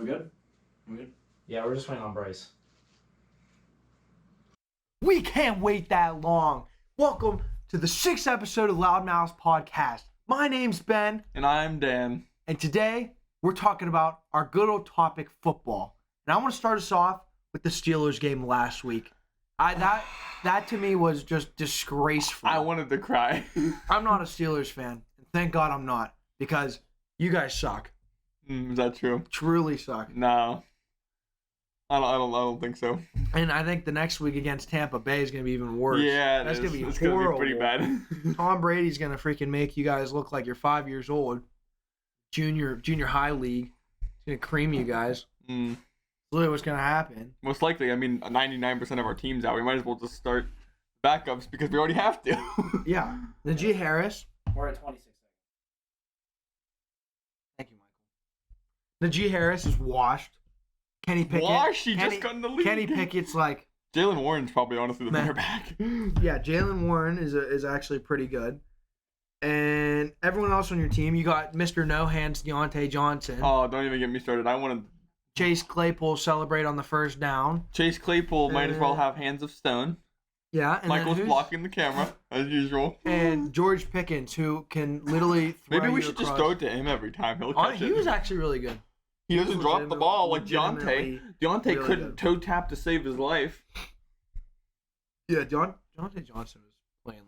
We good? We good? Yeah, we're just waiting on Bryce. We can't wait that long. Welcome to the 6th episode of LoudMouths podcast. My name's Ben. And I'm Dan. And today, we're talking about our good old topic, football. And I want to start us off with the Steelers game last week. That to me was just disgraceful. I wanted to cry. I'm not a Steelers fan. And thank God I'm not. Because you guys suck. Is that true? Truly suck. No. I don't think so. And I think the next week against Tampa Bay is going to be even worse. Yeah, that's going to be it's horrible. going to be pretty bad. Tom Brady's going to freaking make you guys look like you're 5 years old. Junior high league. He's going to cream you guys. That's literally what's going to happen. Most likely. I mean, 99% of our team's out. We might as well just start backups because we already have to. Yeah. Najee Harris. We're at 26 seconds. Thank you, Michael. Najee Harris is washed. Kenny Pickett. Washed? He just got in the league. Kenny Pickett's like... Jalen Warren's probably honestly the better back. Yeah, Jalen Warren is actually pretty good. And everyone else on your team, you got Mr. No Hands Deontay Johnson. Oh, don't even get me started. I wanted... Chase Claypool celebrate on the first down. Chase Claypool might as well have hands of stone. Yeah. And Michael's blocking the camera, as usual. And George Pickens, who can literally throw Maybe we you should across. just throw it to him every time. He'll catch it. He was actually really good. He doesn't drop the ball like legitimately Deontay. Deontay really couldn't good. toe tap to save his life. Yeah, Deontay Johnson was playing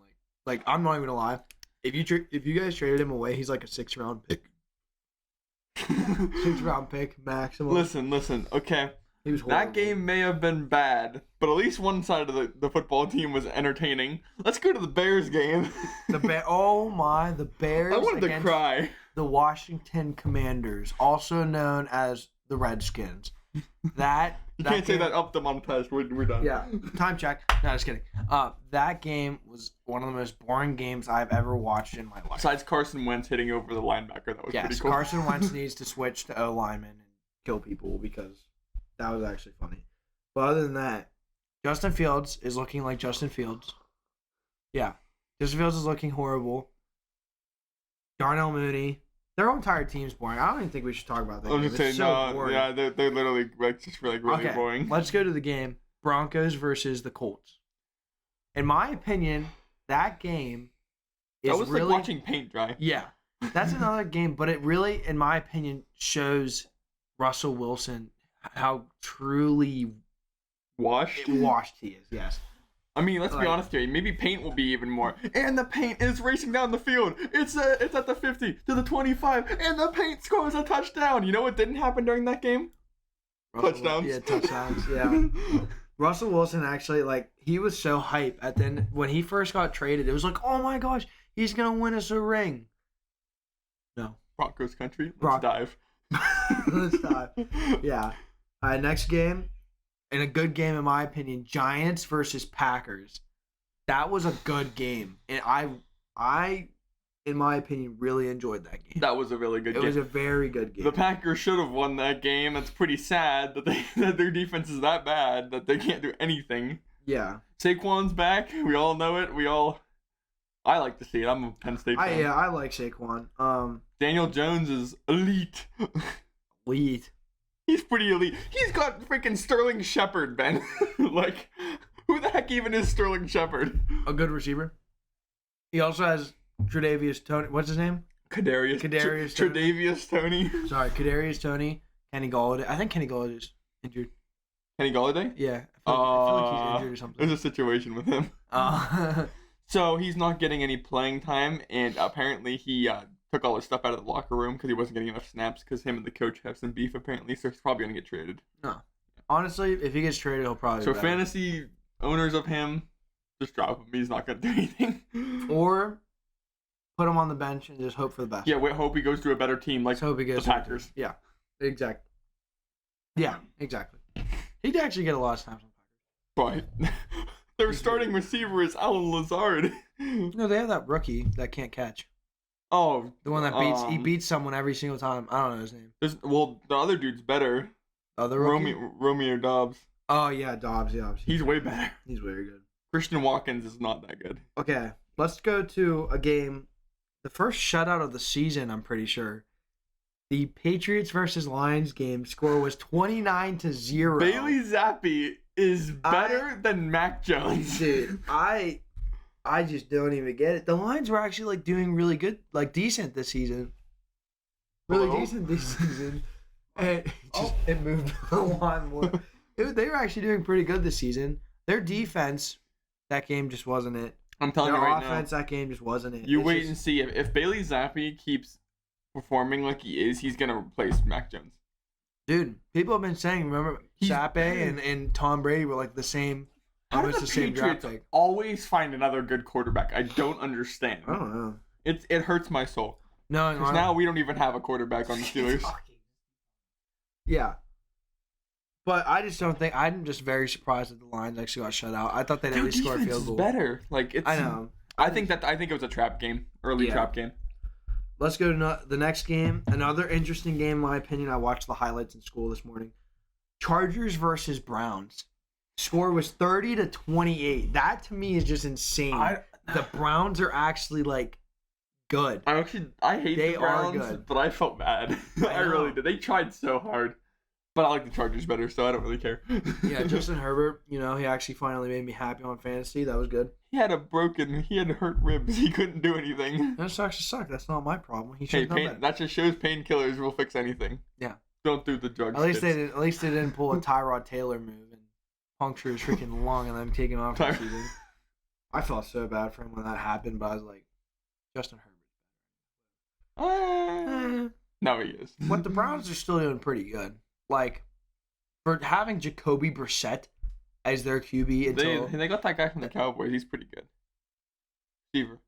like I'm not even gonna lie. If you guys traded him away, he's like a 6th-round pick. 6th-round pick maximum. Listen. Okay, he was horrible. that game may have been bad, but at least one side of the football team was entertaining. Let's go to the Bears game. The Bears I wanted to against cry. the Washington Commanders, also known as the Redskins. You can't say that up the montage. We're done. Yeah, time check. No, just kidding. That game was one of the most boring games I've ever watched in my life. Besides Carson Wentz hitting over the linebacker, that was pretty cool. Carson Wentz needs to switch to O-lineman and kill people because that was actually funny. But other than that, Justin Fields is looking like Justin Fields. Yeah, Justin Fields is looking horrible. Darnell Mooney. Their whole entire team's boring. I don't even think we should talk about that. I'm just saying, boring. yeah, they're literally just really boring. Let's go to the game. Broncos versus the Colts. In my opinion, that game is that was really like watching paint dry. Yeah, that's another game, but it really, in my opinion, shows Russell Wilson how truly washed he is. Yes. I mean, let's be honest here. Maybe paint will be even more. And the paint is racing down the field. It's at the 50 to the 25, and the paint scores a touchdown. You know what didn't happen during that game? Touchdowns. Yeah, touchdowns. Yeah. Russell Wilson actually, he was so hype at the end. When he first got traded, it was like, oh my gosh, he's going to win us a ring. No. Broncos country. Let's dive. Let's dive. Yeah. All right, next game. And a good game, in my opinion, Giants versus Packers. That was a good game. And I, in my opinion, really enjoyed that game. That was a really good game. It was a very good game. The Packers should have won that game. It's pretty sad that their defense is that bad that they can't do anything. Yeah. Saquon's back. We all know it. I like to see it. I'm a Penn State fan. Yeah, I like Saquon. Daniel Jones is elite. Elite. He's pretty elite. He's got freaking Sterling Shepard, Ben. Like, who the heck even is Sterling Shepard? A good receiver. He also has Tre'Davious Toney. What's his name? Kadarius Toney. Sorry, Kadarius Toney. Kenny Golladay. I think Kenny Golladay is injured. Kenny Golladay? Yeah. I feel like he's injured or something. There's a situation with him. So he's not getting any playing time, and apparently he took all his stuff out of the locker room because he wasn't getting enough snaps because him and the coach have some beef apparently, so he's probably going to get traded. No. Honestly, if he gets traded, he'll probably So fantasy owners of him, just drop him. He's not going to do anything. Or put him on the bench and just hope for the best. Yeah, hope he goes to a better team like hope he goes the Packers. Yeah, exactly. Yeah, exactly. He'd actually get a lot of snaps on Packers. But their starting receiver is Alan Lazard. No, they have that rookie that can't catch. Oh, the one that he beats someone every single time. I don't know his name. The other dude's better. Other rookie? Romeo Dobbs. Oh yeah, Dobbs. Yeah, he's way better. He's very good. Christian Watkins is not that good. Okay, let's go to a game. The first shutout of the season, I'm pretty sure. the Patriots versus Lions game score was 29-0. Bailey Zappi is better than Mac Jones. Dude, I just don't even get it. The Lions were actually like doing really good, like decent this season. Really decent this season. And it moved a lot more. They were actually doing pretty good this season. Their defense, that game just wasn't it. I'm telling you right now. Their offense, that game just wasn't it. You wait and see. If Bailey Zappi keeps performing like he is, he's going to replace Mac Jones. Dude, people have been saying, remember, Zappe and Tom Brady were like the same, almost the same draft pick. Always find another good quarterback. I don't understand. I don't know. It hurts my soul. No, because now we don't even have a quarterback on the Steelers. Yeah. But I just don't think. I'm just very surprised that the Lions actually got shut out. I thought they'd at least score a field goal. Better. Like it's. I know. I think it was a trap game, trap game. Let's go to the next game. Another interesting game, in my opinion. I watched the highlights in school this morning. Chargers versus Browns. Score was 30-28. That to me is just insane. The Browns are actually like good. I hate the Browns, but I felt bad. I really did. They tried so hard. But I like the Chargers better, so I don't really care. Yeah, Justin Herbert, he actually finally made me happy on fantasy. That was good. He had hurt ribs. He couldn't do anything. That actually sucked. That's not my problem. That just shows painkillers will fix anything. Yeah. Don't do the drugs. At least they didn't pull a Tyrod Taylor move and puncture his freaking lung and then take him off the season. I felt so bad for him when that happened, but I was like, Justin Herbert. No, he is. But the Browns are still doing pretty good. Like, for having Jacoby Brissett as their QB until... They got that guy from the Cowboys. He's pretty good. Receiver.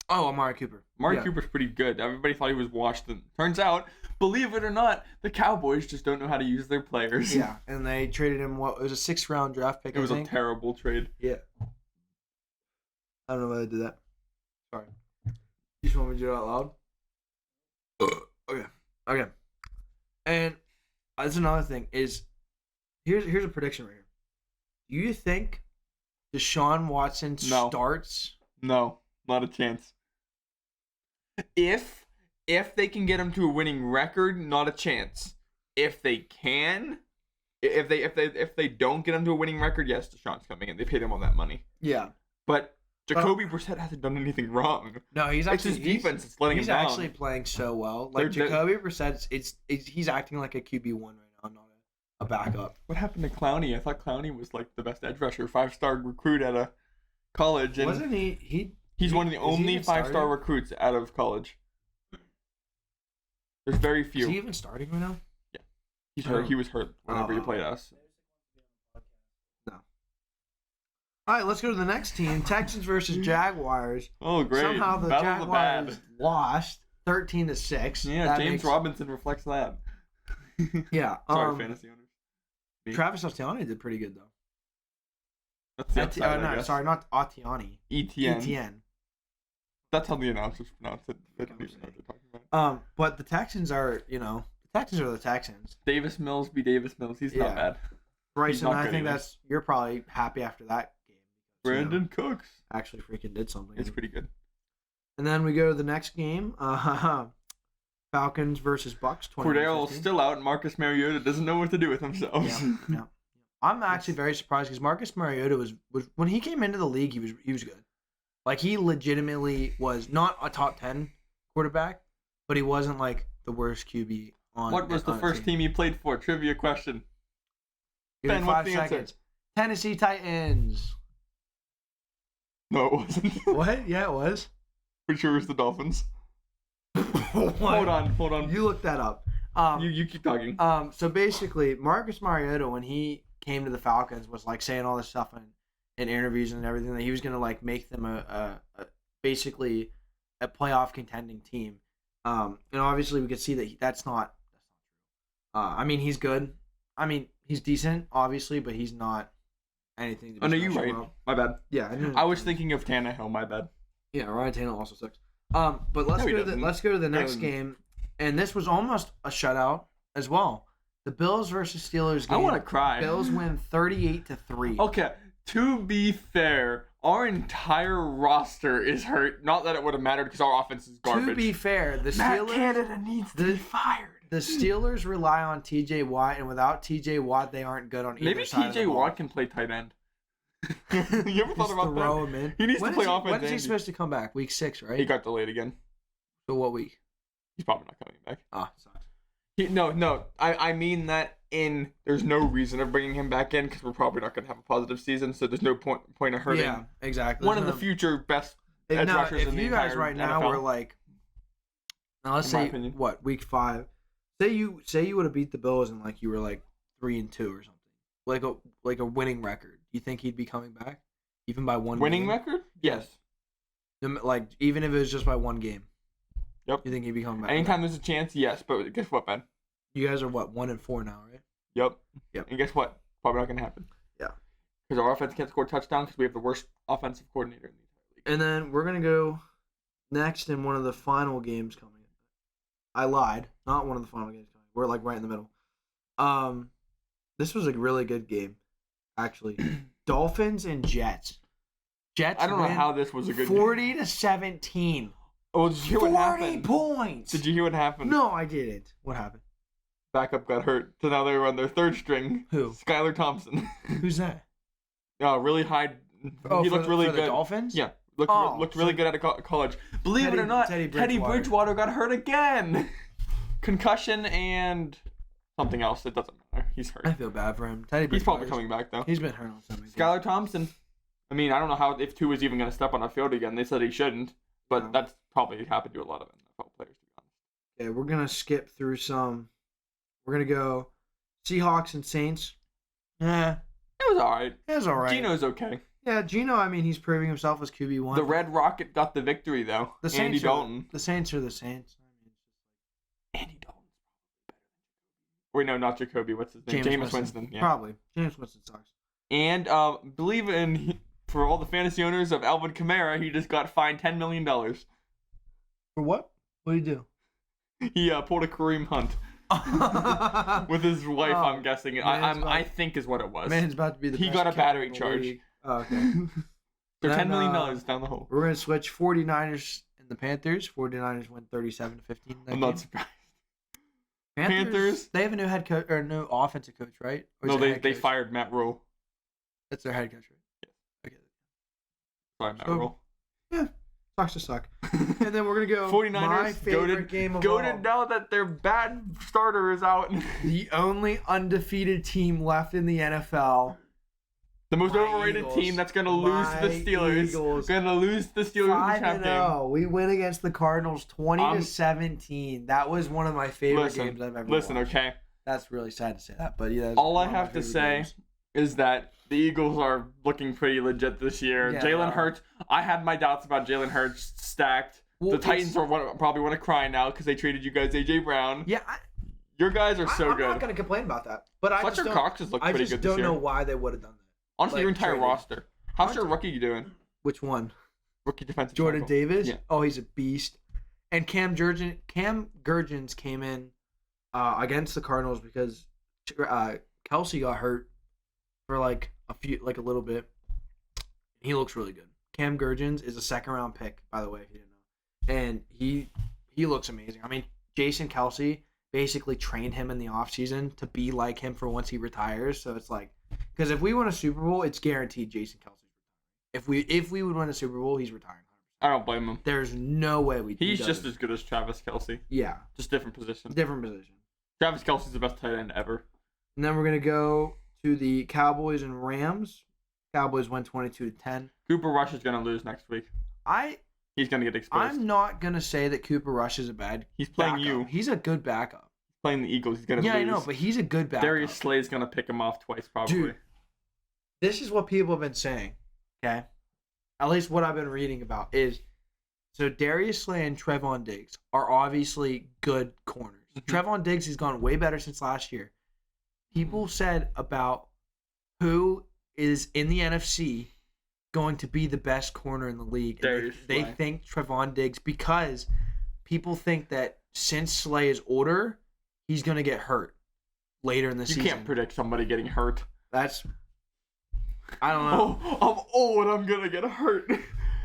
Oh, Amari Cooper. Cooper's pretty good. Everybody thought he was washed. And turns out, believe it or not, the Cowboys just don't know how to use their players. Yeah, and they traded him, it was a 6th-round draft pick, It was a terrible trade. Yeah. I don't know why they did that. Sorry. You just want me to do it out loud? Okay. And... that's another thing is, here's a prediction right here. Do you think Deshaun Watson starts? No, not a chance. If they can get him to a winning record, not a chance. If they don't get him to a winning record, yes, Deshaun's coming in. They paid him all that money. Yeah, but Jacoby Brissett hasn't done anything wrong. No, he's actually it's his defense that's letting him down. He's actually playing so well. Like Jacoby Brissett, he's acting like a QB1 right now, not a backup. What happened to Clowney? I thought Clowney was like the best edge rusher, 5-star recruit out of college. And wasn't he? He's one of the only 5-star recruits out of college. There's very few. Is he even starting right now? Yeah, he's hurt. He was hurt whenever he played us. All right, let's go to the next team. Texans versus Jaguars. Oh, great. Somehow the Jaguars lost 13-6. Yeah, James Robinson reflects that. Yeah. Sorry, fantasy owners. Travis Etienne did pretty good, though. That's the upside, sorry, not Etienne. Etienne. That's how the announcers pronounce it. They don't even know what they're talking about. But the Texans are, the Texans. Davis Mills be Davis Mills. He's not bad. Bryson, I think you're probably happy after that game. Brandon Cooks actually freaking did something. It's pretty good. And then we go to the next game. Falcons versus Bucks. Cordell's still out, and Marcus Mariota doesn't know what to do with himself. Yeah. I'm actually very surprised because Marcus Mariota was when he came into the league, he was good. Like, he legitimately was not a top 10 quarterback, but he wasn't like the worst QB on. What was the first team he played for? Trivia question. Give me 5 seconds. Tennessee Titans. No, it wasn't. What? Yeah, it was. Pretty sure it was the Dolphins. Hold on. You look that up. You keep talking. So basically, Marcus Mariota, when he came to the Falcons, was like saying all this stuff in interviews and everything that he was gonna like make them a basically a playoff contending team. And obviously we could see that that's not true. I mean, he's good. I mean, he's decent, obviously, but he's not anything. Oh no, you're right. My bad. Yeah, I was thinking of Tannehill. My bad. Yeah, Ryan Tannehill also sucks. But let's go to the next game, and this was almost a shutout as well. The Bills versus Steelers game. I want to cry. Bills win 38-3. Okay, to be fair, our entire roster is hurt. Not that it would have mattered because our offense is garbage. To be fair, the Matt Steelers. Canada needs to be fired. The Steelers rely on T.J. Watt, and without T.J. Watt, they aren't good on either Maybe side of the T.J. ball. Watt can play tight end. You ever thought Just about throw that? him in. He needs to play offense. When is he and supposed to come back? Week 6, right? He got delayed again. So what week? He's probably not coming back. Ah, sucks. No. I mean that there's no reason of bringing him back in because we're probably not going to have a positive season, so there's no point of hurting Yeah, exactly. one of the future best edge rushers in the if you guys entire right now NFL. were like, now let's In my say opinion. what week 5, say you would have beat the Bills and like you were like 3-2 or something, like a winning record. Do you think he'd be coming back, even by one winning game? record? Yes. Like even if it was just by one game. Yep. You think he'd be coming back? Anytime there's a chance, yes. But guess what, Ben? You guys are what 1-4 now, right? Yep. Yep. And guess what? Probably not going to happen. Yeah. Because our offense can't score touchdowns because we have the worst offensive coordinator in the entire league. And then we're gonna go next in one of the final games coming. I lied. Not one of the final games coming. We're like right in the middle. This was a really good game, actually. Dolphins and Jets. Jets. I don't know win how this was a good 40-17. Oh, did you hear what 40 happened? points. Did you hear what happened? No, I didn't. What happened? Backup got hurt, so now they're on their third string. Who? Skylar Thompson. Who's that? Really high. Oh, he looked really for good. The Dolphins? Yeah, looked really good at college. Believe it or not, Teddy Bridgewater got hurt again. Concussion and something else. It doesn't matter. He's hurt. I feel bad for him. Teddy He's probably Bridgewater's- coming back though. He's been hurt on something. Skylar Thompson. I mean, I don't know if Tua is even going to step on a field again. They said he shouldn't, but No. that's probably happened to a lot of NFL players, to be honest. Okay, we're gonna skip through some. We're gonna go Seahawks and Saints. Yeah, It was all right. it was all right. Gino's okay. Yeah, Gino. I mean, he's proving himself as QB1. The Red Rocket got the victory, though. The Andy Saints Dalton. The Saints are the Saints. Andy Dalton. Wait, no, not Jacoby. What's his name? Jameis Winston. Yeah. Probably. Jameis Winston sucks. And believe in for all the fantasy owners of Alvin Kamara, he just got fined $10 million. For what? What did he do? He pulled a Kareem Hunt with his wife. Oh, I'm guessing. I think is what it was. Man's about to be the He best got a kicker battery in the charge. league. Oh, okay. So Then, $10 million down the hole. We're going to switch 49ers and the Panthers. 49ers win 37-15. I'm not surprised. Panthers. Panthers. They have a new head coach or new offensive coach, right? Or is No, it they head they coach? fired Matt Rule. That's their head coach, right? Okay. Sorry, Matt So- Rule. Yeah, sucks to suck. And then we're gonna go 49ers my favorite game of all. goated now that their bad starter is out. The only undefeated team left in the NFL. The most My overrated Eagles. team that's gonna lose to the My Steelers. Eagles. Gonna lose to the Steelers in the champ game. 5-0. We win against the Cardinals 20-17. That was one of my favorite games I've ever Listen, watched. okay. That's really sad to say that, but yeah. that's All I one of my have to favorite say games. is that the Eagles are looking pretty legit this year. Yeah, they Jalen are. Hurts. I had my doubts about Jalen Hurts stacked. Well, The Titans probably want to cry now because they traded you guys AJ Brown. Yeah, Your guys are so I'm good. not gonna complain about that, but I Fletcher just don't. Cox has looked I pretty just good this don't year. know why they would have done that. Honestly, like, your entire traded. roster. How's your rookie doing? Which one? Rookie defensive Jordan tackle. Davis? Yeah. Oh, he's a beast. And Cam Gurgens came in against the Cardinals because Kelsey got hurt for like a little bit. He looks really good. Cam Gurgens is a second-round pick, by the way, if you didn't know. And he looks amazing. I mean, Jason Kelsey basically trained him in the offseason to be like him for once he retires. So it's like, because if we win a Super Bowl, it's guaranteed Jason Kelsey's retiring. If we would win a Super Bowl, he's retiring. I don't blame him. There's no way we. He's just as good as Travis Kelce. Yeah, Just different position. different position. Travis Kelce's the best tight end ever. And then we're gonna go to the Cowboys and Rams. Cowboys win 22-10. Cooper Rush is gonna lose next week. He's gonna get exposed. I'm not gonna say that Cooper Rush is a bad. He's playing backup. you. He's a good backup. Playing the Eagles. He's gonna Yeah, lose. I know, but he's a good backup. Darius Slay's gonna pick him off twice probably. Dude. This is what people have been saying. Okay, at least what I've been reading about is. So Darius Slay and Trevon Diggs are obviously good corners. Mm-hmm. Trevon Diggs has gone way better since last year. People said about who is in the NFC going to be the best corner in the league. And Darius they Slay. think Trevon Diggs because people think that since Slay is older, he's going to get hurt later in the You season. can't predict somebody getting hurt. That's I don't know. Oh, I'm old. I'm gonna get hurt.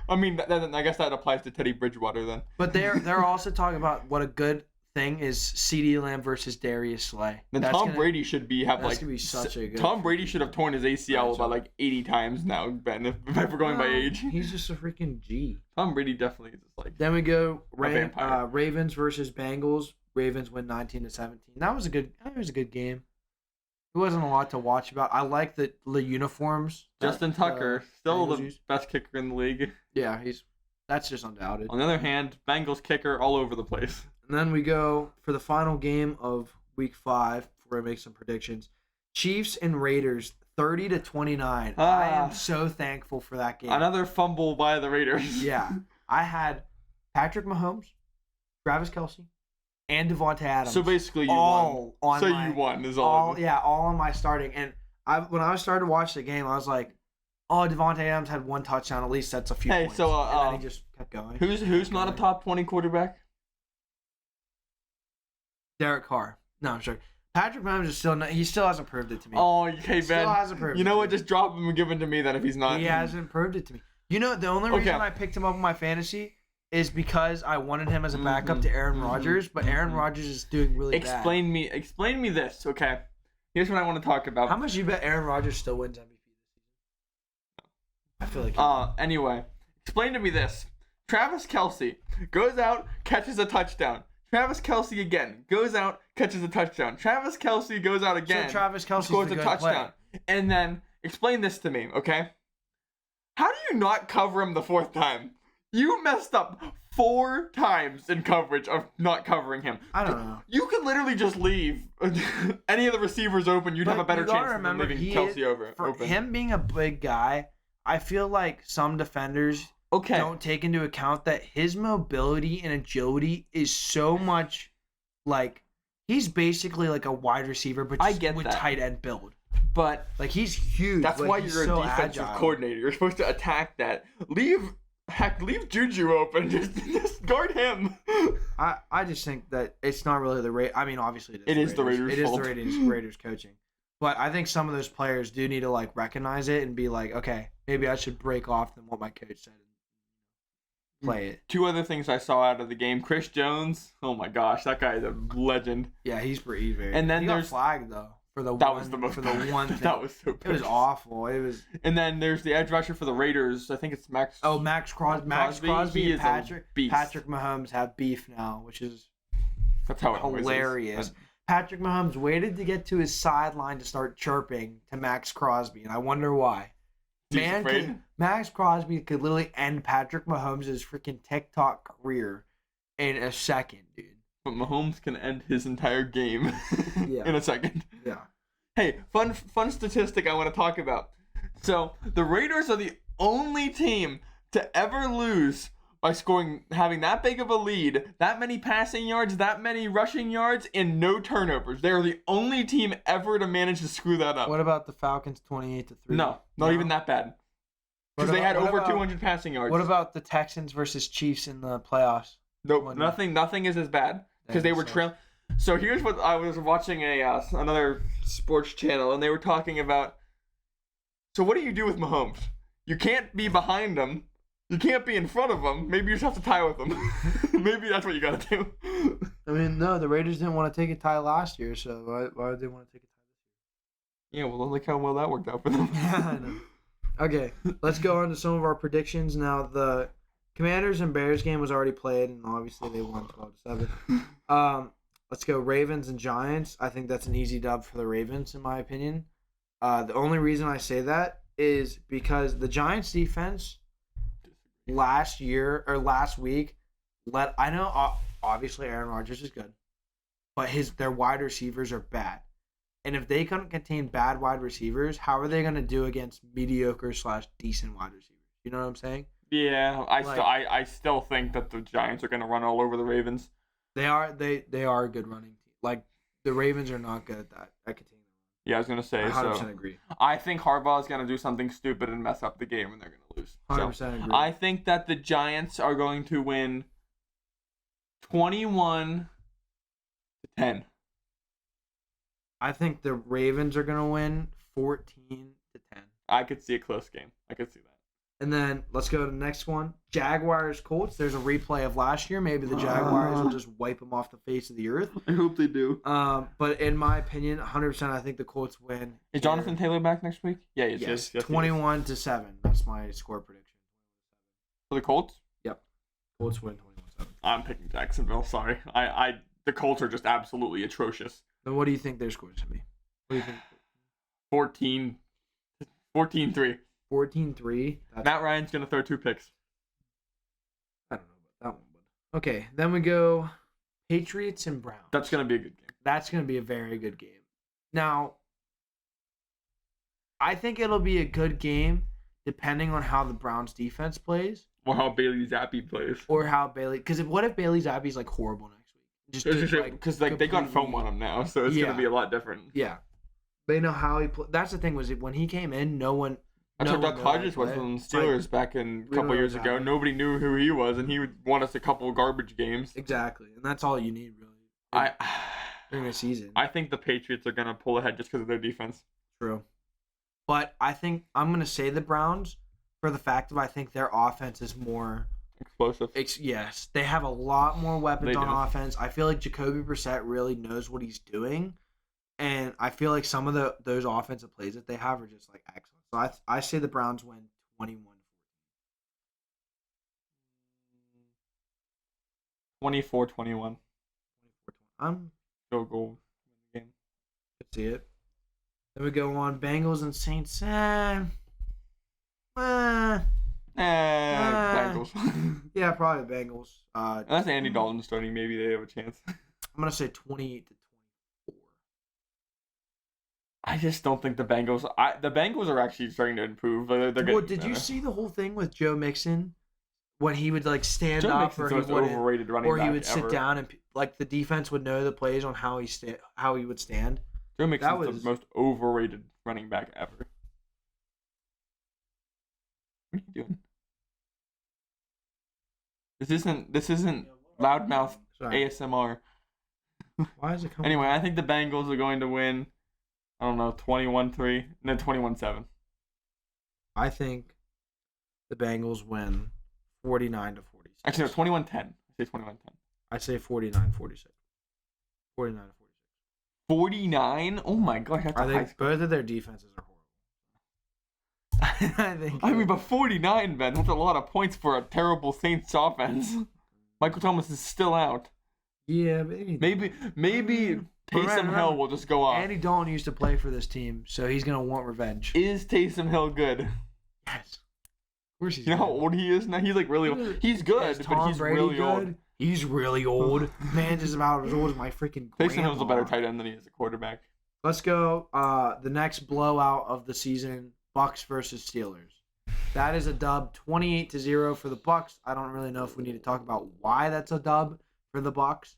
I mean, I guess that applies to Teddy Bridgewater then. But they're also talking about what a good thing is CeeDee Lamb versus Darius Slay. Then Tom Brady should have that's gonna be such a good. Tom Brady should have torn his ACL about like 80 times now, Ben. If we're going by age, he's just a freaking G. Tom Brady definitely is just like. Then we go vampire. Ravens versus Bengals. Ravens win 19-17. That was a good game. It wasn't a lot to watch about. I like the uniforms. Justin Tucker, still Bengals the use. best kicker in the league. Yeah, that's just undoubted. On the other hand, Bengals kicker all over the place. And then we go for the final game of Week 5. We're gonna make some predictions. Chiefs and Raiders, 30-29. I am so thankful for that game. Another fumble by the Raiders. Yeah, I had Patrick Mahomes, Travis Kelce, and Devontae Adams. So basically, you all won. On so my, you won is all. All on my starting. And when I started to watch the game, I was like, "Oh, Devontae Adams had one touchdown. At least that's a few points." So and then he just kept going. Who's not a top 20 quarterback? Derek Carr. No, I'm sure. Patrick Mahomes is still not, he still hasn't proved it to me. Oh, okay, Ben. Still hasn't proved you know it what? Just drop him and give him to me then if he's not. He hasn't proved it to me. You know, the only reason I picked him up in my fantasy is because I wanted him as a backup to Aaron Rodgers, but Aaron Rodgers is doing really bad. Explain me this, okay? Here's what I want to talk about. How much you bet Aaron Rodgers still wins MVP this season? I feel like anyway, explain to me this. Travis Kelce goes out, catches a touchdown. Travis Kelce again goes out, catches a touchdown. Travis Kelce goes out again, so Travis Kelce scores a touchdown. And then explain this to me, okay? How do you not cover him the fourth time? You messed up 4 times in coverage of not covering him. I don't know. You could literally just leave any of the receivers open. You'd have a better chance than leaving Kelce open. Him being a big guy, I feel like some defenders don't take into account that his mobility and agility is so much like he's basically like a wide receiver, but just with tight end build. But like he's huge. That's why you're a defensive coordinator. You're supposed to attack that. Leave Juju open. Just guard him. I just think that it's not really the Raiders. I mean, obviously it is the Raiders' fault. It is the Raiders coaching. But I think some of those players do need to like recognize it and be like, okay, maybe I should break off than what my coach said and play it. 2 other things I saw out of the game. Chris Jones. Oh my gosh, that guy is a legend. Yeah, he's very. And then he there's got flagged though. That was the one thing. That was so bad. It was awful. It was. And then there's the edge rusher for the Raiders. I think it's Max. Oh, Max Crosby. Max Crosby and Patrick Mahomes have beef now, which is hilarious. Patrick Mahomes waited to get to his sideline to start chirping to Max Crosby, and I wonder why. Max Crosby could literally end Patrick Mahomes' freaking TikTok career in a second, dude. But Mahomes can end his entire game in a second. Yeah. Hey, fun statistic I want to talk about. So the Raiders are the only team to ever lose by having that big of a lead, that many passing yards, that many rushing yards, and no turnovers. They are the only team ever to manage to screw that up. What about the Falcons 28-3? No, not even that bad. Because they had over 200 passing yards. What about the Texans versus Chiefs in the playoffs? Nope, nothing is as bad. Because they were trailing. So here's what I was watching another sports channel, and they were talking about. So what do you do with Mahomes? You can't be behind him. You can't be in front of him. Maybe you just have to tie with him. Maybe that's what you gotta do. I mean, no, the Raiders didn't want to take a tie last year, so why would they want to take a tie this year? Yeah, well, look how well that worked out for them. Yeah, I know. Okay, let's go on to some of our predictions now. The Commanders and Bears game was already played, and obviously they won 12-7. Let's go Ravens and Giants. I think that's an easy dub for the Ravens, in my opinion. The only reason I say that is because the Giants defense last week I know obviously Aaron Rodgers is good, but their wide receivers are bad. And if they couldn't contain bad wide receivers, how are they going to do against mediocre / decent wide receivers? You know what I'm saying? Yeah, I still think that the Giants are going to run all over the Ravens. They are a good running team. Like the Ravens are not good at that. I containing them. Yeah, I was going to say. I 100% agree. I think Harbaugh is going to do something stupid and mess up the game, and they're going to lose. 100% agree. I think that the Giants are going to win 21-10. I think the Ravens are going to win 14-10. I could see a close game. I could see that. And then let's go to the next one. Jaguars, Colts. There's a replay of last year. Maybe the Jaguars will just wipe them off the face of the earth. I hope they do. But in my opinion, 100%, I think the Colts win. Is Jonathan Taylor back next week? Yeah, he is. Yes, 21-7. That's my score prediction. For the Colts? Yep. Colts win 21-7. I'm picking Jacksonville. Sorry. The Colts are just absolutely atrocious. Then what do you think their score is going to be? What do you think? 14-3. 14-3. Matt Ryan's going to throw 2 picks. I don't know about that one. But okay, then we go Patriots and Browns. That's going to be a good game. That's going to be a very good game. Now, I think it'll be a good game depending on how the Browns defense plays. Or how Bailey Zappi plays. Or how Bailey... Because what if Bailey Zappi's like horrible next week? Because they got foam on him now, so it's going to be a lot different. Yeah. They know how he... That's the thing was when he came in, no one... That's what Duck Hodges was from the Steelers back in a couple years ago. Nobody knew who he was, and he would won us a couple of garbage games. Exactly, and that's all you need, really. During a season. I think the Patriots are going to pull ahead just because of their defense. True. But I think I'm going to say the Browns for the fact that I think their offense is more... explosive. Yes, they have a lot more weapons on offense. I feel like Jacoby Brissett really knows what he's doing, and I feel like some of those offensive plays that they have are just like excellent. So I say the Browns win 21-14. 24-21. I'm field goal win the game. Could see it. Then we go on Bengals and Saints. Bengals. Yeah, probably Bengals. Unless Andy Dalton starting, maybe they have a chance. I'm gonna say 28-24. I just don't think the Bengals. The Bengals are actually starting to improve. They're getting did better. you see the whole thing with Joe Mixon when he would like stand up, Joe Mixon's the most overrated running back or he would ever. sit down and like the defense would know the plays on how he would stand? Joe Mixon's the most overrated running back ever. What are you doing? This isn't loudmouth ASMR. Why is it coming? Anyway, I think the Bengals are going to win. I don't know, 21-3, and then 21-7. I think the Bengals win 49-46. Actually, no, 21-10. I say 21-10. I say 49-46. 49-46. 49? Oh my gosh, that's a high score. Both of their defenses are horrible. I mean, but 49, Ben, that's a lot of points for a terrible Saints offense. Michael Thomas is still out. Yeah, maybe Taysom Hill will just go off. Andy Dalton used to play for this team, so he's going to want revenge. Is Taysom Hill good? Yes. Of course he's good. You know how old he is now? He's like really old. He's good, but he's really old. He's really old. Man is about as old as my freaking grandma. Taysom Hill's a better tight end than he is a quarterback. Let's go. The next blowout of the season, Bucks versus Steelers. That is a dub, 28-0 for the Bucks. I don't really know if we need to talk about why that's a dub for the Bucks.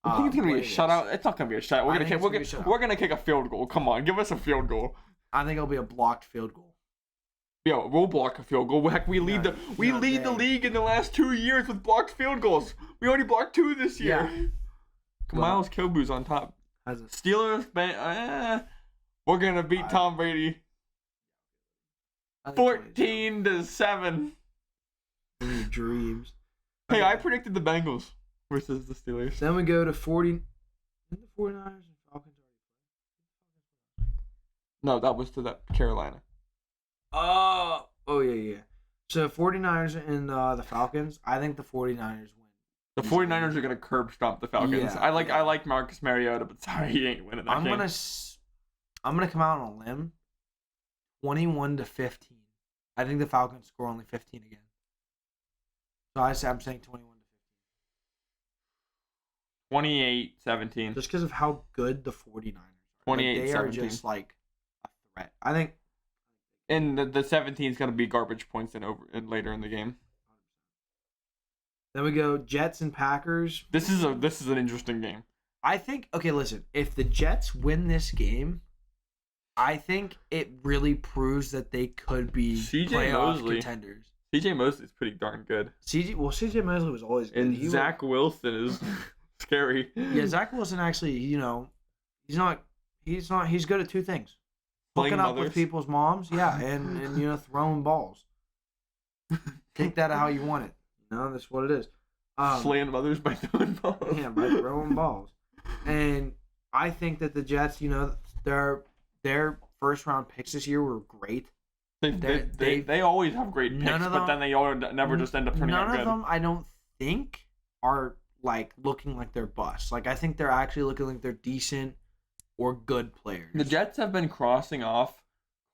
I think it's gonna be a shutout. It's not gonna be a shutout. We're gonna kick a field goal. Come on, give us a field goal. I think it'll be a blocked field goal. Yo, we'll block a field goal. Heck, we lead the league in the last 2 years with blocked field goals. We already blocked 2 this year. Yeah. Miles Kobu's on top. Steelers, we're gonna beat Tom Brady 14-7. In your dreams. Hey, I predicted the Bengals versus the Steelers. Then we go to 40. Didn't the 49ers and Falcons already play? No, that was to that Carolina. Oh yeah. So 49ers and the Falcons. I think the 49ers win. The 49ers are gonna curb stomp the Falcons. Yeah, I like Marcus Mariota, but sorry, he ain't winning that game. I'm gonna come out on a limb. 21-15. I think the Falcons score only 15 again. So I'm saying 21-15. 28-17. Just because of how good the 49ers are. 28-17. They are just like a threat. I think. And the 17 is gonna be garbage points later in the game. Then we go Jets and Packers. This is an interesting game. I think. Okay, listen. If the Jets win this game, I think it really proves that they could be playoff contenders. CJ Mosley is pretty darn good. CJ Mosley was always good. And Zach Wilson is scary. Yeah, Zach Wilson actually, he's good at 2 things. Hooking up with people's moms, yeah, and throwing balls. Take that how you want it. That's what it is. Slaying others by throwing balls. Yeah, by throwing balls. And I think that the Jets, their first round picks this year were great. They always have great picks, but then they all never just end up turning out good. None of them, I don't think, are like looking like they're busts. Like I think they're actually looking like they're decent or good players. The Jets have been crossing off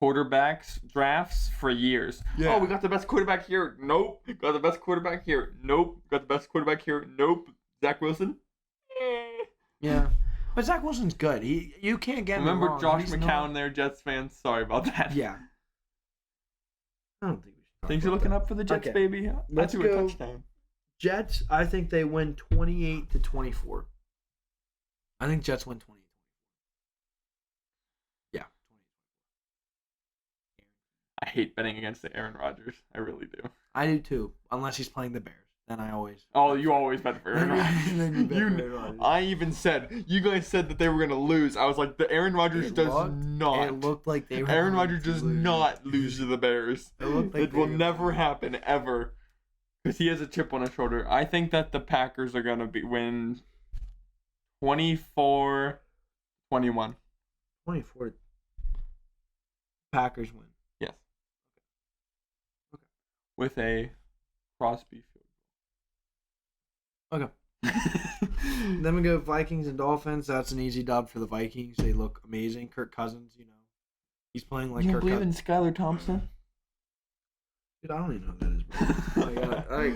quarterbacks drafts for years. Yeah. Oh, we got the best quarterback here. Nope. Got the best quarterback here. Nope. Got the best quarterback here. Nope. Zach Wilson. Yeah. But Zach Wilson's good. You can't get Remember him wrong. Josh McCown there, Jets fans? Sorry about that. Yeah. I don't think we should. Things are looking up for the Jets, baby. Let's go. A touchdown. Jets, I think they win 28-24. I think Jets win 28. Yeah. I hate betting against the Aaron Rodgers. I really do. I do too. Unless he's playing the Bears. Then I always. Oh, you always bet for Aaron Rodgers. I even said, you guys said that they were going to lose. I was like, the Aaron Rodgers not. It looked like they were. Aaron Rodgers does not lose to the Bears. It will never happen, ever. Because he has a chip on his shoulder. I think that the Packers are going to win 24-21. 24. Packers win. Yes. Okay. With a Crosby field. Okay. Then we go Vikings and Dolphins. That's an easy dub for the Vikings. They look amazing. Kirk Cousins, he's playing like Kirk Cousins. You believe in Skylar Thompson? Dude, I don't even know who that is, bro.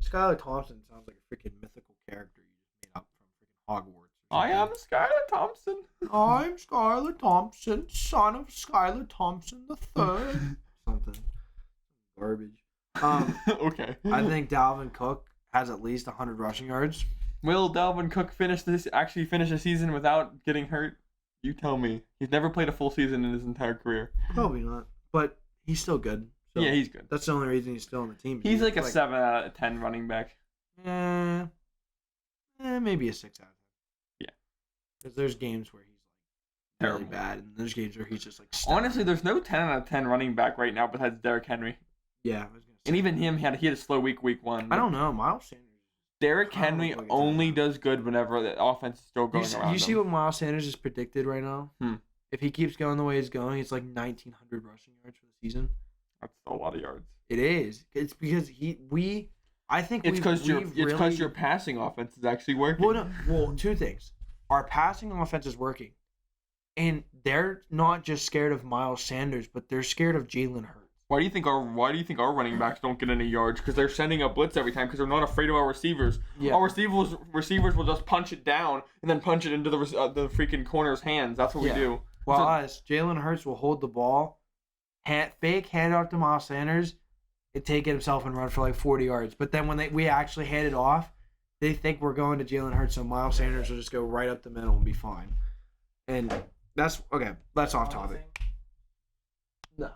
Skylar Thompson sounds like a freaking mythical character you just made up from freaking Hogwarts. I am Skylar Thompson. I'm Skylar Thompson, son of Skylar Thompson the Third. Something. Garbage. Okay. I think Dalvin Cook has at least 100 rushing yards. Will Dalvin Cook finish a season without getting hurt? You tell me. He's never played a full season in his entire career. Probably not. But he's still good. So yeah, he's good. That's the only reason he's still on the team. He's like a 7 out of 10 running back. Maybe a 6 out of 10. Yeah. Because there's games where he's like really bad, and there's games where he's just like. Honestly, there's no 10 out of 10 running back right now besides Derrick Henry. Yeah, I was gonna say. And even him, he had a slow week 1. I don't know, Miles Sanders. Derrick Henry only does good whenever the offense is still going around. You see what Miles Sanders is predicted right now? If he keeps going the way he's going, it's like 1,900 rushing yards for the season. That's a lot of yards. It is. It's because I think it's because your passing offense is actually working. Well, two things. Our passing offense is working, and they're not just scared of Miles Sanders, but they're scared of Jalen Hurts. Why do you think our running backs don't get any yards? Because they're sending a blitz every time because they're not afraid of our receivers. Yeah. Our receivers will just punch it down and then punch it into the freaking corner's hands. That's what we do. Well, Jalen Hurts will hold the ball, fake hand off to Miles Sanders, and take it himself and run for like 40 yards. But then when we actually hand it off, they think we're going to Jalen Hurts, so Miles Sanders will just go right up the middle and be fine. And that's okay. That's off topic. No.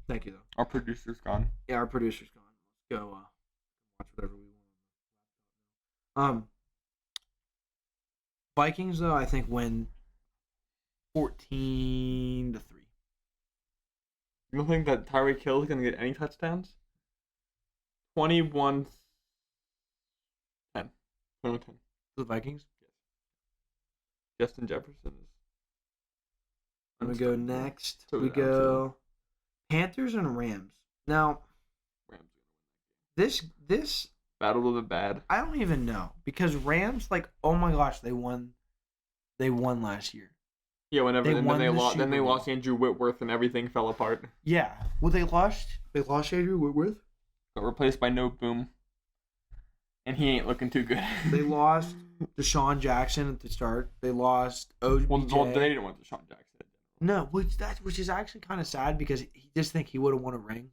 Thank you, though. Our producer's gone. Yeah, our producer's gone. Let's go watch whatever we want. Vikings, though, I think win 14-3. You don't think that Tyreek Hill is going to get any touchdowns? 21-10. 21-10. The Vikings? Yes. Justin Jefferson is. Let me go next. We go Panthers and Rams. Now, this battle of the bad. I don't even know because Rams, like, oh my gosh, they won last year. Yeah, then they lost Andrew Whitworth and everything fell apart. Yeah, well, they lost Andrew Whitworth. Got replaced by No Boom, and he ain't looking too good. They lost Deshaun Jackson at the start. They lost OBJ. Well, they didn't want Deshaun Jackson. No, which is actually kind of sad because he just think he would have won a ring,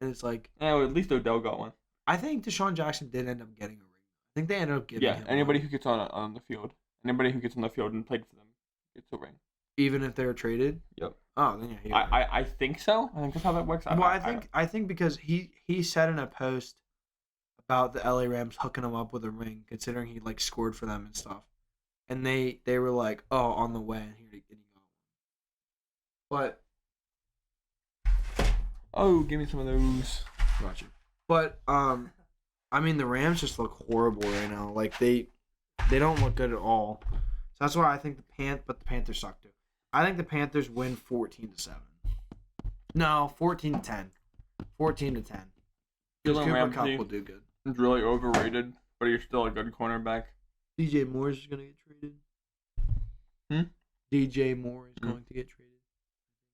and it's like. Well, at least Odell got one. I think Deshaun Jackson did end up getting a ring. I think they ended up getting. Yeah, anybody who gets on the field, and played for them gets a ring. Even if they were traded. Yep. Oh, then yeah. I think so. I think that's how that works. I think because he said in a post about the LA Rams hooking him up with a ring, considering he like scored for them and stuff, and they were like, oh, on the way, and he got one. But oh, give me some of those. Got you. But I mean the Rams just look horrible right now. Like they don't look good at all. So that's why I think the Panthers suck too. I think the Panthers win 14-7. No, 14-10. 14-10. Because Jalen Cooper Kupp Ramsey will do good. is really overrated, but he's still a good cornerback. DJ Moore is going to get traded. DJ Moore is going to get traded.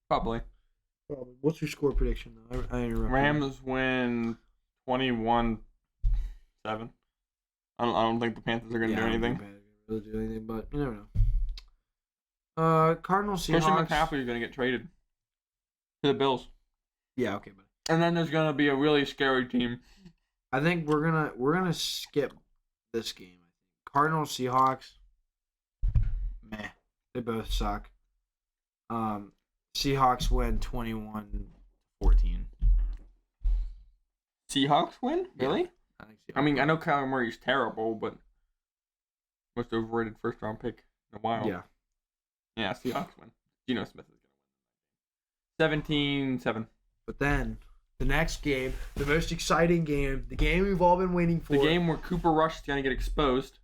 Probably. What's your score prediction though? I interrupted. Rams win 21-7. I don't think the Panthers are going to do anything. Really do anything, but you never know. Cardinals Seahawks. Christian McCaffrey is going to get traded to the Bills. Yeah, okay, buddy. And then there's going to be a really scary team. I think we're gonna skip this game. Cardinals Seahawks. Meh. They both suck. Seahawks win 21-14. Seahawks win? Yeah. Really? I I know Kyler Murray's terrible, but most overrated first round pick in a while. Yeah. Yeah, Seahawks win. Geno Smith is going to win. 17-7. But then the next game, the most exciting game, the game we've all been waiting for. The game where Cooper Rush is going to get exposed.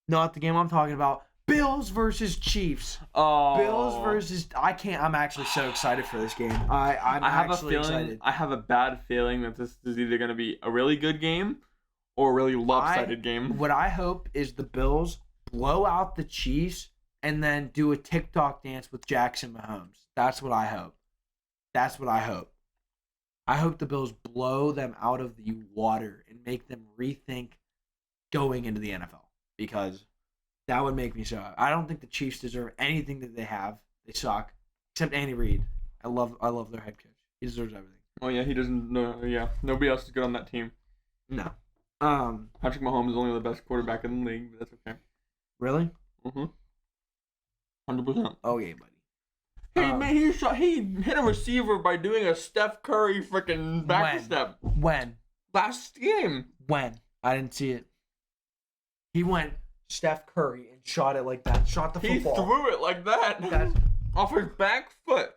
Not the game I'm talking about. Bills versus Chiefs. Oh. Bills versus. I'm actually so excited for this game. I'm I have actually a feeling. excited. I have a bad feeling that this is either going to be a really good game or a really lopsided game. What I hope is the Bills blow out the Chiefs and then do a TikTok dance with Jackson Mahomes. That's what I hope. I hope the Bills blow them out of the water and make them rethink going into the NFL because that would make me so. I don't think the Chiefs deserve anything that they have. They suck, except Andy Reid. I love their head coach. He deserves everything. Oh yeah, he doesn't. No, yeah, nobody else is good on that team. No. Patrick Mahomes is only the best quarterback in the league, but that's okay. Really? 100%. Okay, buddy. He hit a receiver by doing a Steph Curry freaking back step. When? Last game. When? I didn't see it. He went Steph Curry and shot it like that. Shot the football. He threw it like that. Off his back foot.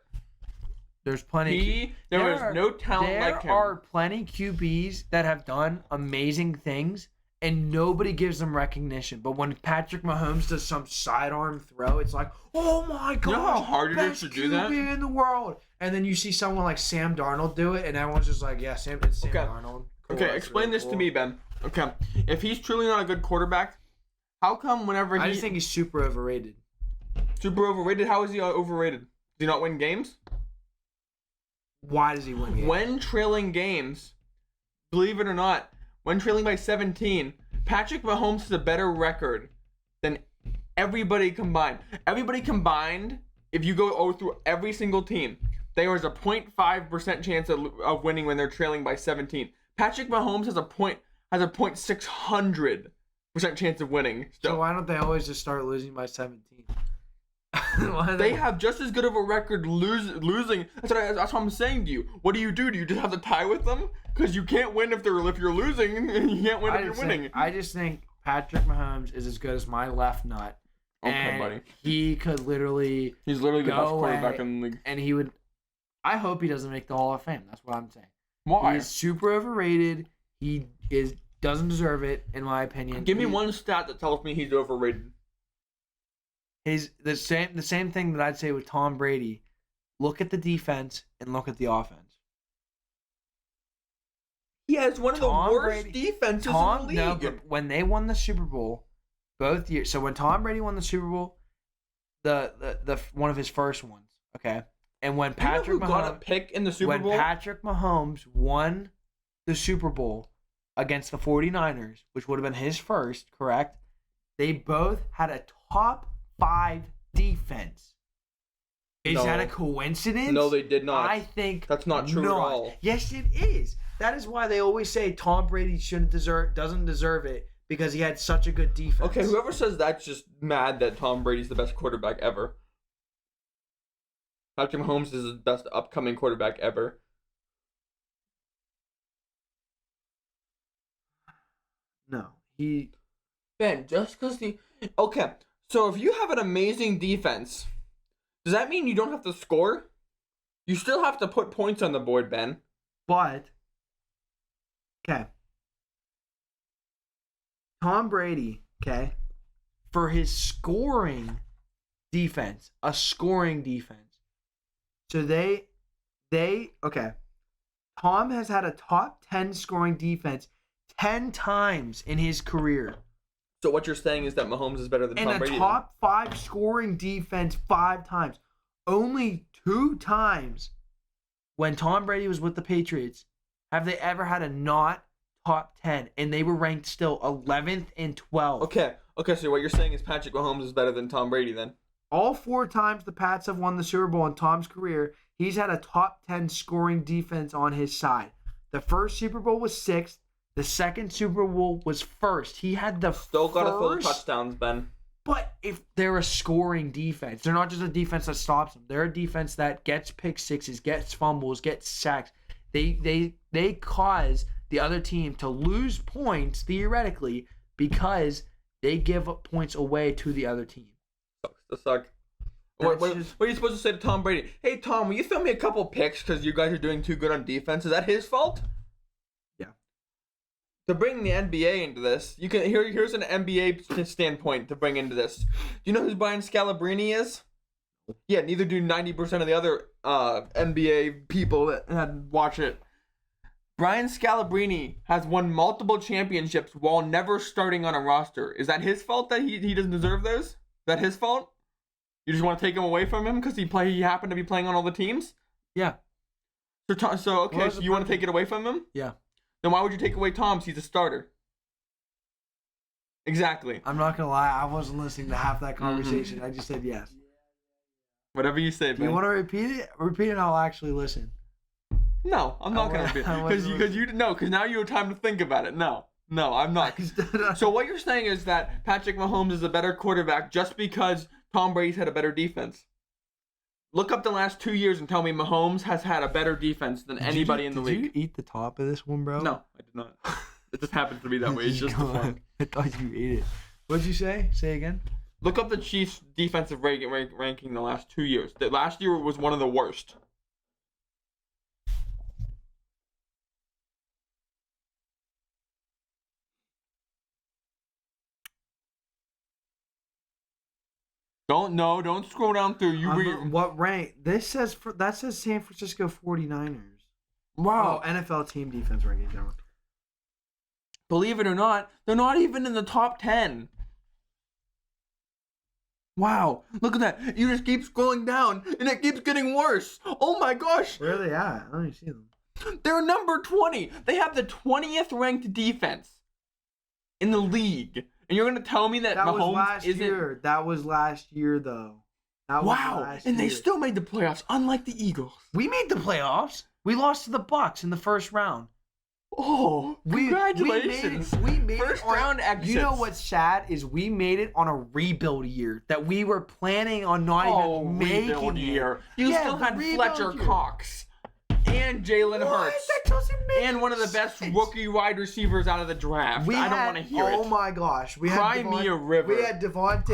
There's plenty. There was no talent like him. There are plenty QBs that have done amazing things, and nobody gives them recognition. But when Patrick Mahomes does some sidearm throw, it's like, oh my god, you know how hard it is to do that? Best QB in the world. And then you see someone like Sam Darnold do it, and everyone's just like, yeah, it's Sam Darnold. Cool, okay, explain really this to me, Ben. Okay, if he's truly not a good quarterback, how come whenever I just think he's super overrated. Super overrated? How is he overrated? Does he not win games? Why does he win games? When trailing games, believe it or not, when trailing by 17, Patrick Mahomes has a better record than everybody combined. Everybody combined, if you go through every single team, there is a 0.5% chance of winning when they're trailing by 17. Patrick Mahomes has a 0.600% chance of winning. So why don't they always just start losing by 17? They have just as good of a record losing. That's what I'm saying to you. What do? Do you just have to tie with them? Because you can't win if you're losing, and you can't win if you're winning. I just think Patrick Mahomes is as good as my left nut. Okay, buddy. He could literally. He's literally the best quarterback in the league. And he would. I hope he doesn't make the Hall of Fame. That's what I'm saying. Why? He's super overrated. He doesn't deserve it, in my opinion. Give me one stat that tells me he's overrated. He's the same thing that I'd say with Tom Brady. Look at the defense and look at the offense. He has one of the worst defenses in the league. No, but when they won the Super Bowl, both years. So when Tom Brady won the Super Bowl, the one of his first ones, okay, and when Patrick Mahomes got a pick in the Super Bowl, when Patrick Mahomes won the Super Bowl against the 49ers, which would have been his first, correct? They both had a top 5 defense. Is that a coincidence? No, they did not. I think that's not true at all. Yes, it is. That is why they always say Tom Brady doesn't deserve it because he had such a good defense. Okay, whoever says that's just mad that Tom Brady's the best quarterback ever. Patrick Mahomes is the best upcoming quarterback ever. No, Ben, just because okay. So if you have an amazing defense, does that mean you don't have to score? You still have to put points on the board, Ben. But Okay. Tom Brady, okay, for his scoring defense, a scoring defense. So okay. Tom has had a top 10 scoring defense 10 times in his career. So what you're saying is that Mahomes is better than Tom Brady? And a top 5 scoring defense 5 times. Only 2 times when Tom Brady was with the Patriots have they ever had a not top 10, and they were ranked still 11th and 12th. Okay, so what you're saying is Patrick Mahomes is better than Tom Brady then? All 4 times the Pats have won the Super Bowl in Tom's career, he's had a top 10 scoring defense on his side. The first Super Bowl was 6th. The second Super Bowl was 1st. He had the Still got to fill touchdowns, Ben. But if they're a scoring defense, they're not just a defense that stops them. They're a defense that gets pick sixes, gets fumbles, gets sacks. They cause the other team to lose points, theoretically, because they give up points away to the other team. Suck. What are you supposed to say to Tom Brady? Hey, Tom, will you throw me a couple picks because you guys are doing too good on defense? Is that his fault? Yeah. To bring the NBA into this, here's an NBA standpoint to bring into this. Do you know who Brian Scalabrine is? Yeah, neither do 90% of the other NBA people that watch it. Brian Scalabrine has won multiple championships while never starting on a roster. Is that his fault that he doesn't deserve those? Is that his fault? You just want to take him away from him because he happened to be playing on all the teams? Yeah. So you want to take it away from him? Yeah. Then why would you take away Tom's? He's a starter. Exactly. I'm not going to lie. I wasn't listening to half that conversation. I just said yes. Whatever you say, Do you want to repeat it? Repeat it and I'll actually listen. No, I'm not going to repeat it. Because now you have time to think about it. No, I'm not. So what you're saying is that Patrick Mahomes is a better quarterback just because Tom Brady's had a better defense. Look up the last 2 years and tell me Mahomes has had a better defense than anybody in the league. Did you eat the top of this one, bro? No, I did not. It just happens to be that way. It's just fun. I thought you ate it. What'd you say? Say again. Look up the Chiefs' defensive ranking the last 2 years. The last year was one of the worst. Don't scroll down through. What rank? That says San Francisco 49ers. Wow. Oh, NFL team defense ranking. Believe it or not, they're not even in the top 10. Wow, look at that. You just keep scrolling down, and it keeps getting worse. Oh my gosh. Where are they at? I don't even see them. They're number 20. They have the 20th ranked defense in the league. And you're going to tell me that Mahomes isn't... Year. That was last year, though. They still made the playoffs, unlike the Eagles. We made the playoffs. We lost to the Bucs in the first round. Oh, congratulations. We made first round exits. You know what's sad is we made it on a rebuild year that we were planning on not even making rebuild it. year. You still had Fletcher Cox and Jalen Hurts. That doesn't make and one of the best rookie wide receivers out of the draft. I don't want to hear it. Oh my gosh. Cry me a river. We had Devontae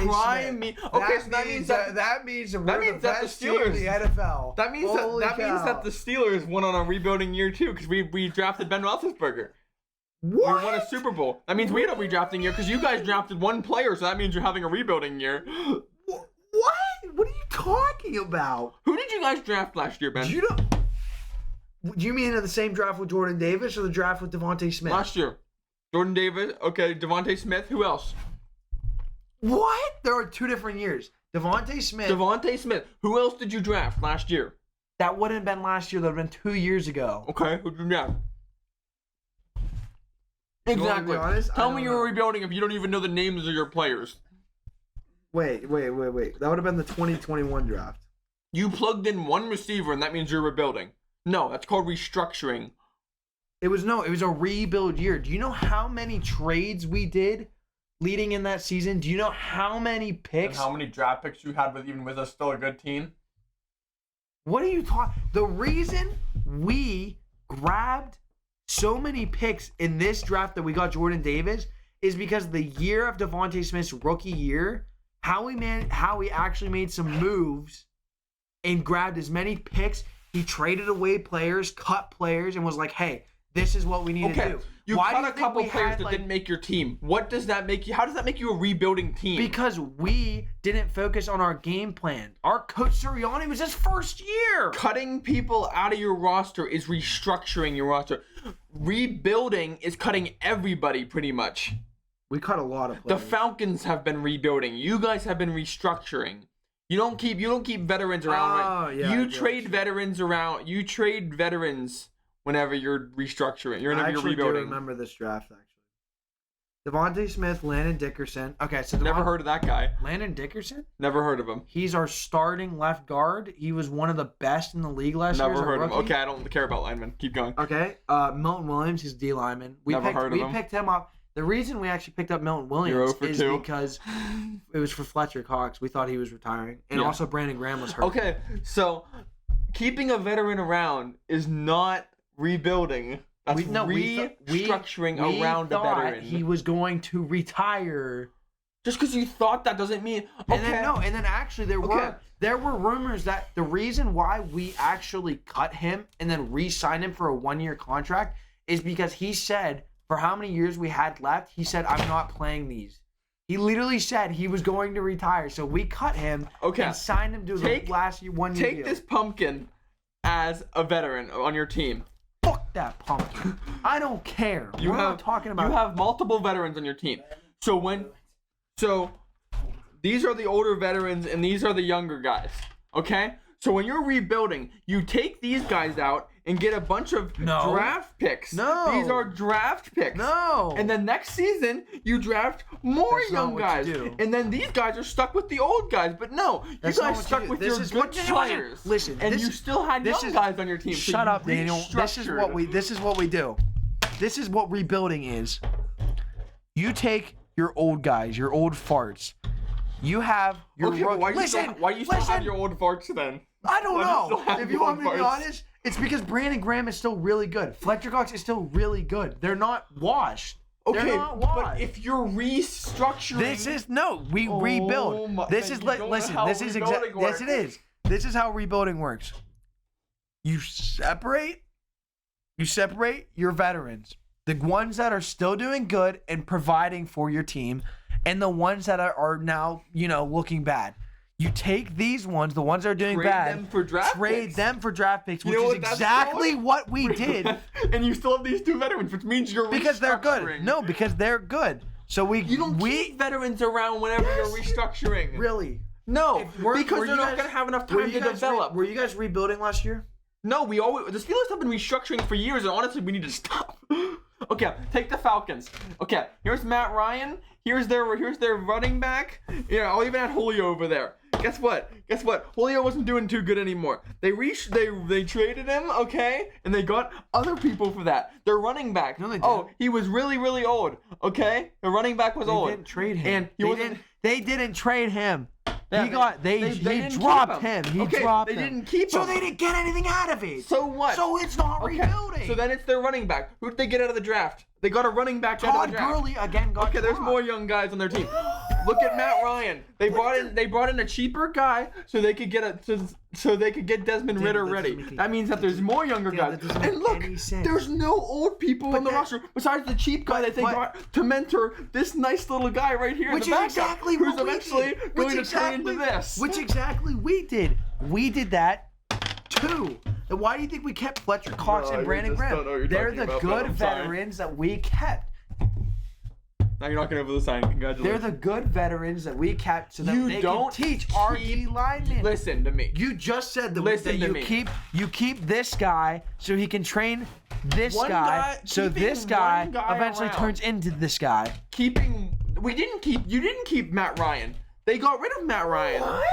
Smith. Okay, so that means that the best team in the NFL. That means that the Steelers won on a rebuilding year too, because we drafted Ben Roethlisberger. What? We won a Super Bowl. That means we had a redrafting year because you guys drafted one player, so that means you're having a rebuilding year. What? What are you talking about? Who did you guys draft last year, Ben? Do you mean in the same draft with Jordan Davis or the draft with Devontae Smith? Last year. Jordan Davis. Okay, Devontae Smith. Who else? What? There are 2 different years. Devontae Smith. Who else did you draft last year? That wouldn't have been last year. That would have been 2 years ago. Okay, who did you draft? Exactly. Tell me you're rebuilding if you don't even know the names of your players. Wait. That would have been the 2021 draft. You plugged in one receiver and that means you're rebuilding. No, that's called restructuring. It was a rebuild year. Do you know how many trades we did leading in that season? Do you know how many picks? And how many draft picks you had even with us still a good team? What are you talking? The reason we grabbed so many picks in this draft that we got Jordan Davis is because the year of Devontae Smith's rookie year, how we actually made some moves and grabbed as many picks. He traded away players, cut players, and was like, hey, this is what we need to do. You Why cut do a you think couple we players had, that didn't make your team. What does that make you? How does that make you a rebuilding team? Because we didn't focus on our game plan. Our coach Sirianni was his first year. Cutting people out of your roster is restructuring your roster. Rebuilding is cutting everybody pretty much. We cut a lot of The players. Falcons have been rebuilding. You guys have been restructuring. You don't keep veterans around. Right? Yeah, You trade veterans around. You trade veterans whenever you're restructuring. Whenever you're rebuilding. I remember this draft actually. Devontae Smith, Landon Dickerson. Okay, so Never heard of that guy. Landon Dickerson? Never heard of him. He's our starting left guard. He was one of the best in the league last year. Never heard of him. Rookie. Okay, I don't care about linemen. Keep going. Okay, Milton Williams, he's D lineman. We picked him up. The reason we actually picked up Milton Williams is because it was for Fletcher Cox. We thought he was retiring, and also Brandon Graham was hurt. Okay, so keeping a veteran around is not rebuilding. That's restructuring around a veteran. He was going to retire. Just because you thought that doesn't mean. Okay. And then actually there were rumors that the reason why we actually cut him and then re-signed him for a 1-year contract is because he said for how many years we had left, he said, I'm not playing these. He literally said he was going to retire, so we cut him and signed him to the last 1 year deal. Take this pumpkin as a veteran on your team. Fuck that pumpkin. I don't care. You have multiple veterans on your team. So these are the older veterans and these are the younger guys. Okay? So when you're rebuilding, you take these guys out and get a bunch of draft picks. No. These are draft picks. No. And then next season, you draft more young guys. And then these guys are stuck with the old guys. But no, you guys stuck with your good players. Listen, and you still had young guys on your team. Shut up, Daniel. This is what we do. This is what rebuilding is. You take your old guys, your old farts. You have your why you still have your old farts then? I don't know. If you want me to be honest, it's because Brandon Graham is still really good. Fletcher Cox is still really good. They're not washed. Okay, They're not washed. But if you're restructuring, we rebuild. This is This is how rebuilding works. You separate your veterans, the ones that are still doing good and providing for your team, and the ones that are now, looking bad. You take these ones, the ones that are doing bad, them for draft picks, which is exactly what we did. And you still have these two veterans, which means you're because they're good. No, because they're good. So you don't keep veterans around whenever you're restructuring. Really? No, because they're not going to have enough time to develop. Were you guys rebuilding last year? No, the Steelers have been restructuring for years, and honestly, we need to stop. Okay, take the Falcons. Okay, here's Matt Ryan. Here's their running back. Yeah, I'll even add Julio over there. Guess what? Julio wasn't doing too good anymore. They traded him, okay, and they got other people for that. Their running back. No, they didn't. Oh, he was really, really old. Okay, the running back was old. They didn't trade him. And They didn't trade him. Yeah, he dropped him. He dropped him. They didn't keep him. So they didn't get anything out of it. So what? So it's not rebuilding. So then it's their running back. Who did they get out of the draft? They got a running back out of the draft. Todd Gurley again got Okay, there's more young guys on their team. Look at Matt Ryan. They brought in a cheaper guy so they could get Desmond Ridder ready. That means that there's more younger guys. And look, there's no old people on the roster besides the cheap guy that they got to mentor this nice little guy right here. Which is exactly who's what eventually we did. going to turn into this. Which exactly we did. We did that too. And why do you think we kept Fletcher Cox and Brandon Graham? They're the good veterans that we kept. Now you're not going to over the sign. Congratulations. They're the good veterans that we kept so that they can teach our D linemen. Listen to me. You just said that you keep this guy so he can train this guy. So this guy eventually turns into this guy. You didn't keep Matt Ryan. They got rid of Matt Ryan. What?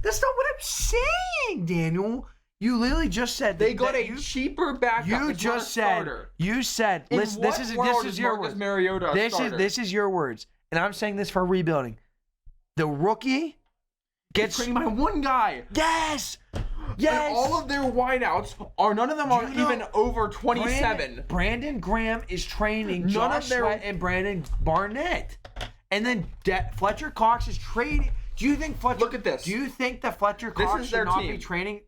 That's not what I'm saying, Daniel. You literally just said they got a cheaper backup. You just said. You said. Listen, this is your words. This is your words, and I'm saying this for rebuilding. The rookie gets trained by one guy. Yes. And all of their wideouts none of them are even over 27. Brandon Graham is training Josh Sweat and Brandon Barnett, and then Fletcher Cox is trading. Do you think Fletcher? Look at this. Do you think that Fletcher Cox should not be trading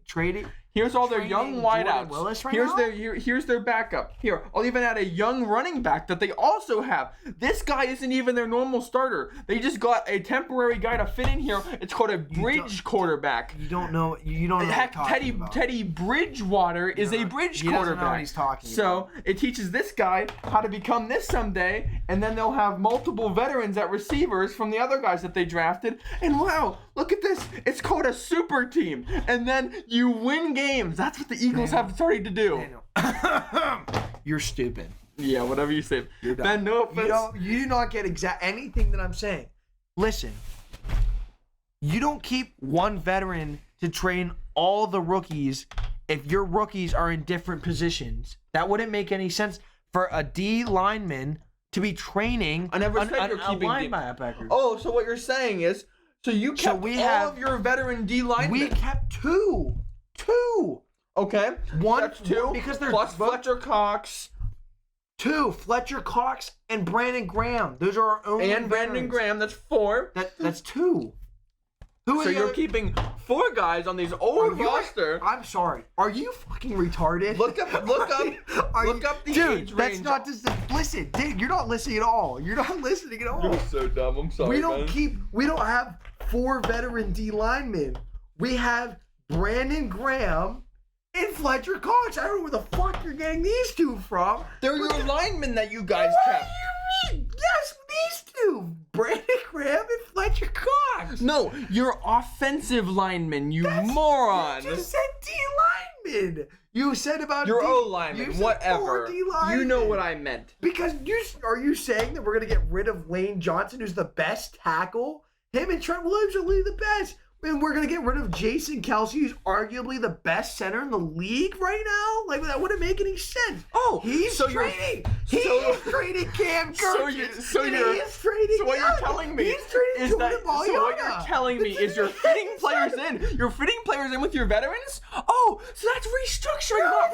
Here's all their young training wideouts. Jordan Willis right here's now? here's their backup. Here, I'll even add a young running back that they also have. This guy isn't even their normal starter. They just got a temporary guy to fit in here. It's called a bridge quarterback. You don't know. You don't know. Heck, what you're talking about. Teddy Bridgewater is a bridge He doesn't know quarterback. what he's talking So about. it teaches this guy how to become this someday, and then they'll have multiple veterans at receivers from the other guys that they drafted. And wow, look at this! It's called a super team, and then you win games. That's what the Eagles have started to do. Daniel. You're stupid. Yeah, whatever you say. You're dumb. Ben, no offense. You do not get anything that I'm saying. Listen, you don't keep one veteran to train all the rookies if your rookies are in different positions. That wouldn't make any sense for a D lineman to be training I never said you're keeping linebacker. Oh, so what you're saying is, so you kept all of your veteran D linemen. We kept two. Okay. One, That's two. because they're plus Fletcher Cox. Two, Fletcher Cox and Brandon Graham. Those are our only And Brandon veterans. Graham, that's four. That's two. Who are So the you're other- keeping four guys on these Are old you- roster. I'm sorry. Are you fucking retarded? Look up the dude, age that's range. not just listen, dude. You're not listening at all. You're not listening at all. You're so dumb. I'm sorry. We don't man. we don't have four veteran D linemen. We have Brandon Graham and Fletcher Cox. I don't know where the fuck you're getting these two from. They're your linemen that you guys What kept. do you mean? Yes, these two. Brandon Graham and Fletcher Cox. No, you're offensive linemen, you moron. You just said D lineman. You said about You're D, O you lineman, said whatever. four D linemen. You know what I meant. Because are you saying that we're gonna get rid of Lane Johnson, who's the best tackle? Him and Trent Williams are literally the best. And we're gonna get rid of Jason Kelsey, who's arguably the best center in the league right now. Like that wouldn't make any sense. Oh, He's so trading. so- He's trading Cam So Kirk. you're- He's trading. So what you're telling me He's trading is Jordan that so what you're Mailata. telling me is you're fitting players in. You're fitting players in with your veterans? Oh, so that's restructuring, not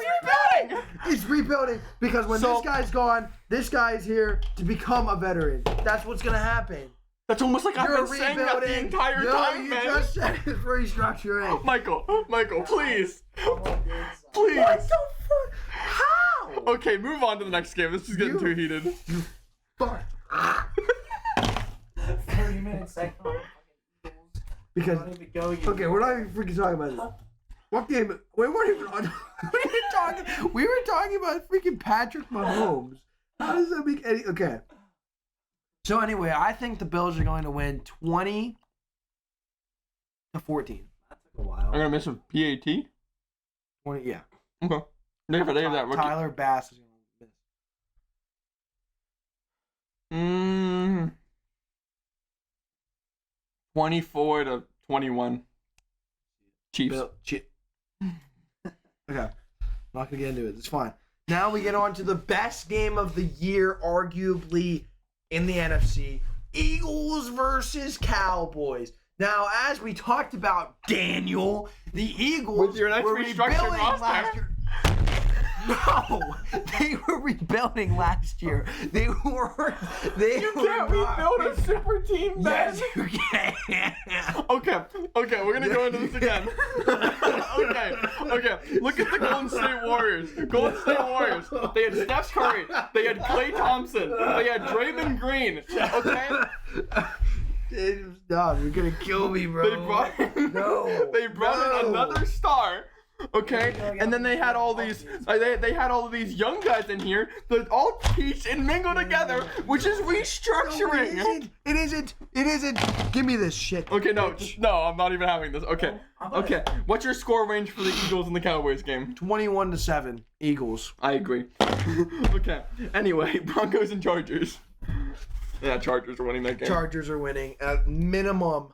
rebuilding. He's rebuilding because when So- this guy's gone, this guy's here to become a veteran. That's what's gonna happen. That's almost like I've You're been saying that the rebuilding. entire No, time, you man. just said it's restructuring. Michael, please. What Please. the fuck? How? Okay, move on to the next game. This is getting You- too heated. Fuck. 30 minutes second. Because Don't even go. You. okay, we're not even freaking talking about this. What game? We weren't even on. We were talking about freaking Patrick Mahomes. How does that make any? Okay. So anyway, I think the Bills are going to win 20-14. That took a while. I'm gonna miss a PAT. 20, yeah. Okay. Never forget that rookie. Tyler Bass is going to miss. 24-21. Chiefs. Okay. Not gonna get into it. It's fine. Now we get on to the best game of the year, arguably in the NFC. Eagles versus Cowboys. Now, as we talked about, Daniel, the Eagles With your nice were restructured rebuilding roster. last year. No, they were rebuilding last year. They were. They You were can't not rebuild a super team, Ben. Yes, you can. Okay, we're gonna go into this again. okay. Look at the Golden State Warriors. They had Steph Curry. They had Klay Thompson. They had Draymond Green. Okay. Stop! You're gonna kill me, bro. They brought in another star. Okay, and then they had all these. They had all of these young guys in here that all teach and mingle together, which is restructuring. No, it isn't. Give me this shit. Okay, no, I'm not even having this. Okay. What's your score range for the Eagles and the Cowboys game? 21-7, Eagles. I agree. Okay. Anyway, Broncos and Chargers. Yeah, Chargers are winning that game. Chargers are winning at minimum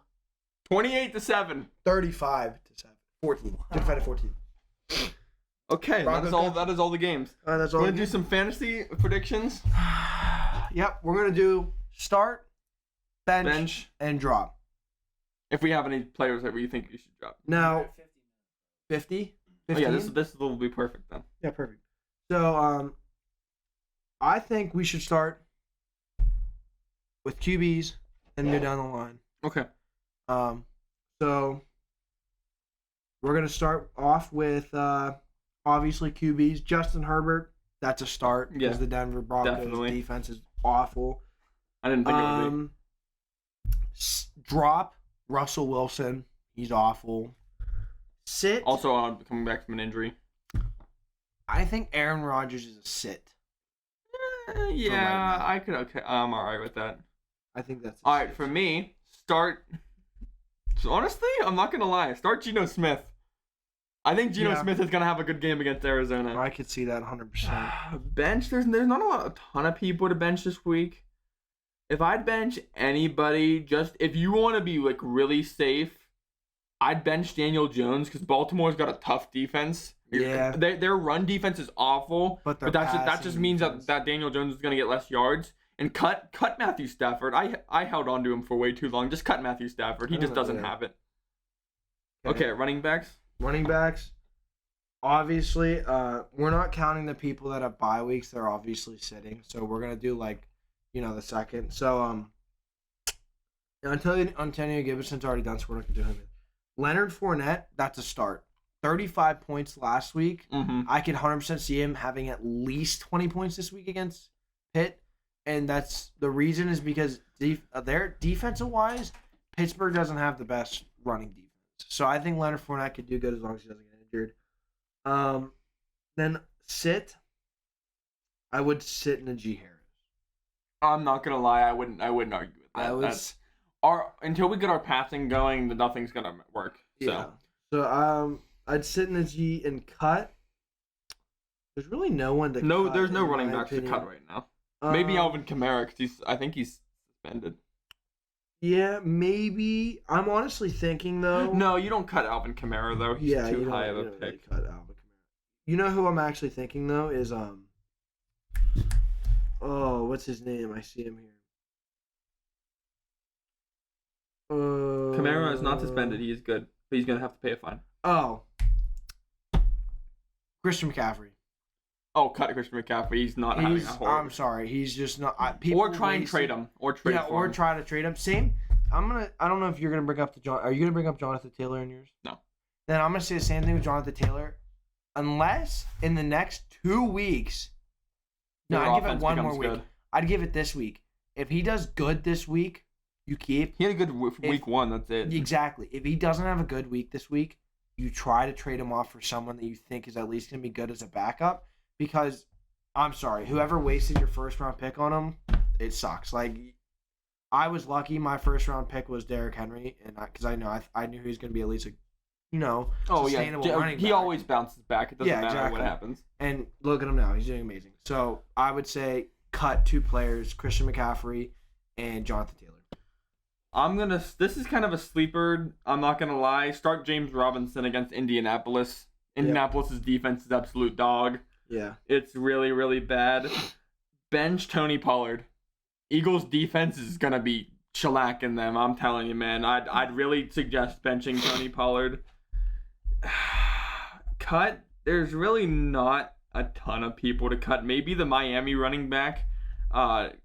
28-7. 35-7. 14. 35-14. Okay, Broncos that is all the games. That's all. Want to do some fantasy predictions? Yep, we're gonna do start, bench, Bench. and drop. If we have any players that we think you should drop. Now, 50. Oh, yeah, this will be perfect then. Yeah, perfect. So, I think we should start with QBs and go down the line. Okay. So We're going to start off with obviously QBs. Justin Herbert, that's a start because the Denver Broncos defense is awful. I didn't think it would be. Drop Russell Wilson. He's awful. Sit. Also, coming back from an injury. I think Aaron Rodgers is a sit. Yeah, I could. Okay, I'm all right with that. I think that's all right for me. Start. So honestly, I'm not gonna lie. Start Geno Smith. I think Geno Smith is gonna have a good game against Arizona. I could see that 100%. Bench. There's not a ton of people to bench this week. If I'd bench anybody, just if you want to be like really safe, I'd bench Daniel Jones because Baltimore's got a tough defense. Yeah, their run defense is awful, but that just means that Daniel Jones is gonna get less yards. And cut Matthew Stafford. I held on to him for way too long. Just cut Matthew Stafford. He just doesn't have it. Okay, running backs. Running backs. Obviously, we're not counting the people that have bye weeks. They're obviously sitting. So we're gonna do the second. So Antonio Gibson's already done, so we're not gonna do him. Leonard Fournette, that's a start. 35 points last week. Mm-hmm. I can 100% see him having at least 20 points this week against Pitt. And that's the reason is because their defensive-wise, Pittsburgh doesn't have the best running defense. So I think Leonard Fournette could do good as long as he doesn't get injured. Then sit. I would sit Najee Harris. I'm not gonna lie. I wouldn't argue with that. Until we get our passing going, nothing's gonna work. Yeah. So I'd sit Najee and cut. There's really no one to cut. There's no running backs to cut right now. Maybe Alvin Kamara, because I think he's suspended. Yeah, maybe. I'm honestly thinking, though. No, you don't cut Alvin Kamara, though. He's too high of a pick. Really cut Alvin Kamara. You know who I'm actually thinking, though, is, what's his name? I see him here. Kamara is not suspended. He is good, but he's going to have to pay a fine. Oh. Christian McCaffrey. Oh, cut Christian McCaffrey. He's not having a horrible. I'm sorry. He's just not. Or try and trade him. Or trade for him. Try to trade him. Same. I don't know if you're gonna bring up Are you gonna bring up Jonathan Taylor in yours? No. Then I'm gonna say the same thing with Jonathan Taylor, unless in the next 2 weeks. No, I'd give it one more week. Good. I'd give it this week. If he does good this week, you keep. He had a good week one. That's it. Exactly. If he doesn't have a good week this week, you try to trade him off for someone that you think is at least gonna be good as a backup. Because, I'm sorry, whoever wasted your first-round pick on him, it sucks. Like, I was lucky my first-round pick was Derrick Henry, and because I knew he was going to be at least a, sustainable running back. He always bounces back. It doesn't matter what happens. And look at him now. He's doing amazing. So, I would say cut 2 players, Christian McCaffrey and Jonathan Taylor. This is kind of a sleeper. I'm not going to lie. Start James Robinson against Indianapolis. Indianapolis' defense is absolute dog. Yeah. It's really, really bad. Bench Tony Pollard. Eagles' defense is going to be shellacking them. I'm telling you, man. I'd really suggest benching Tony Pollard. Cut. There's really not a ton of people to cut. Maybe the Miami running back,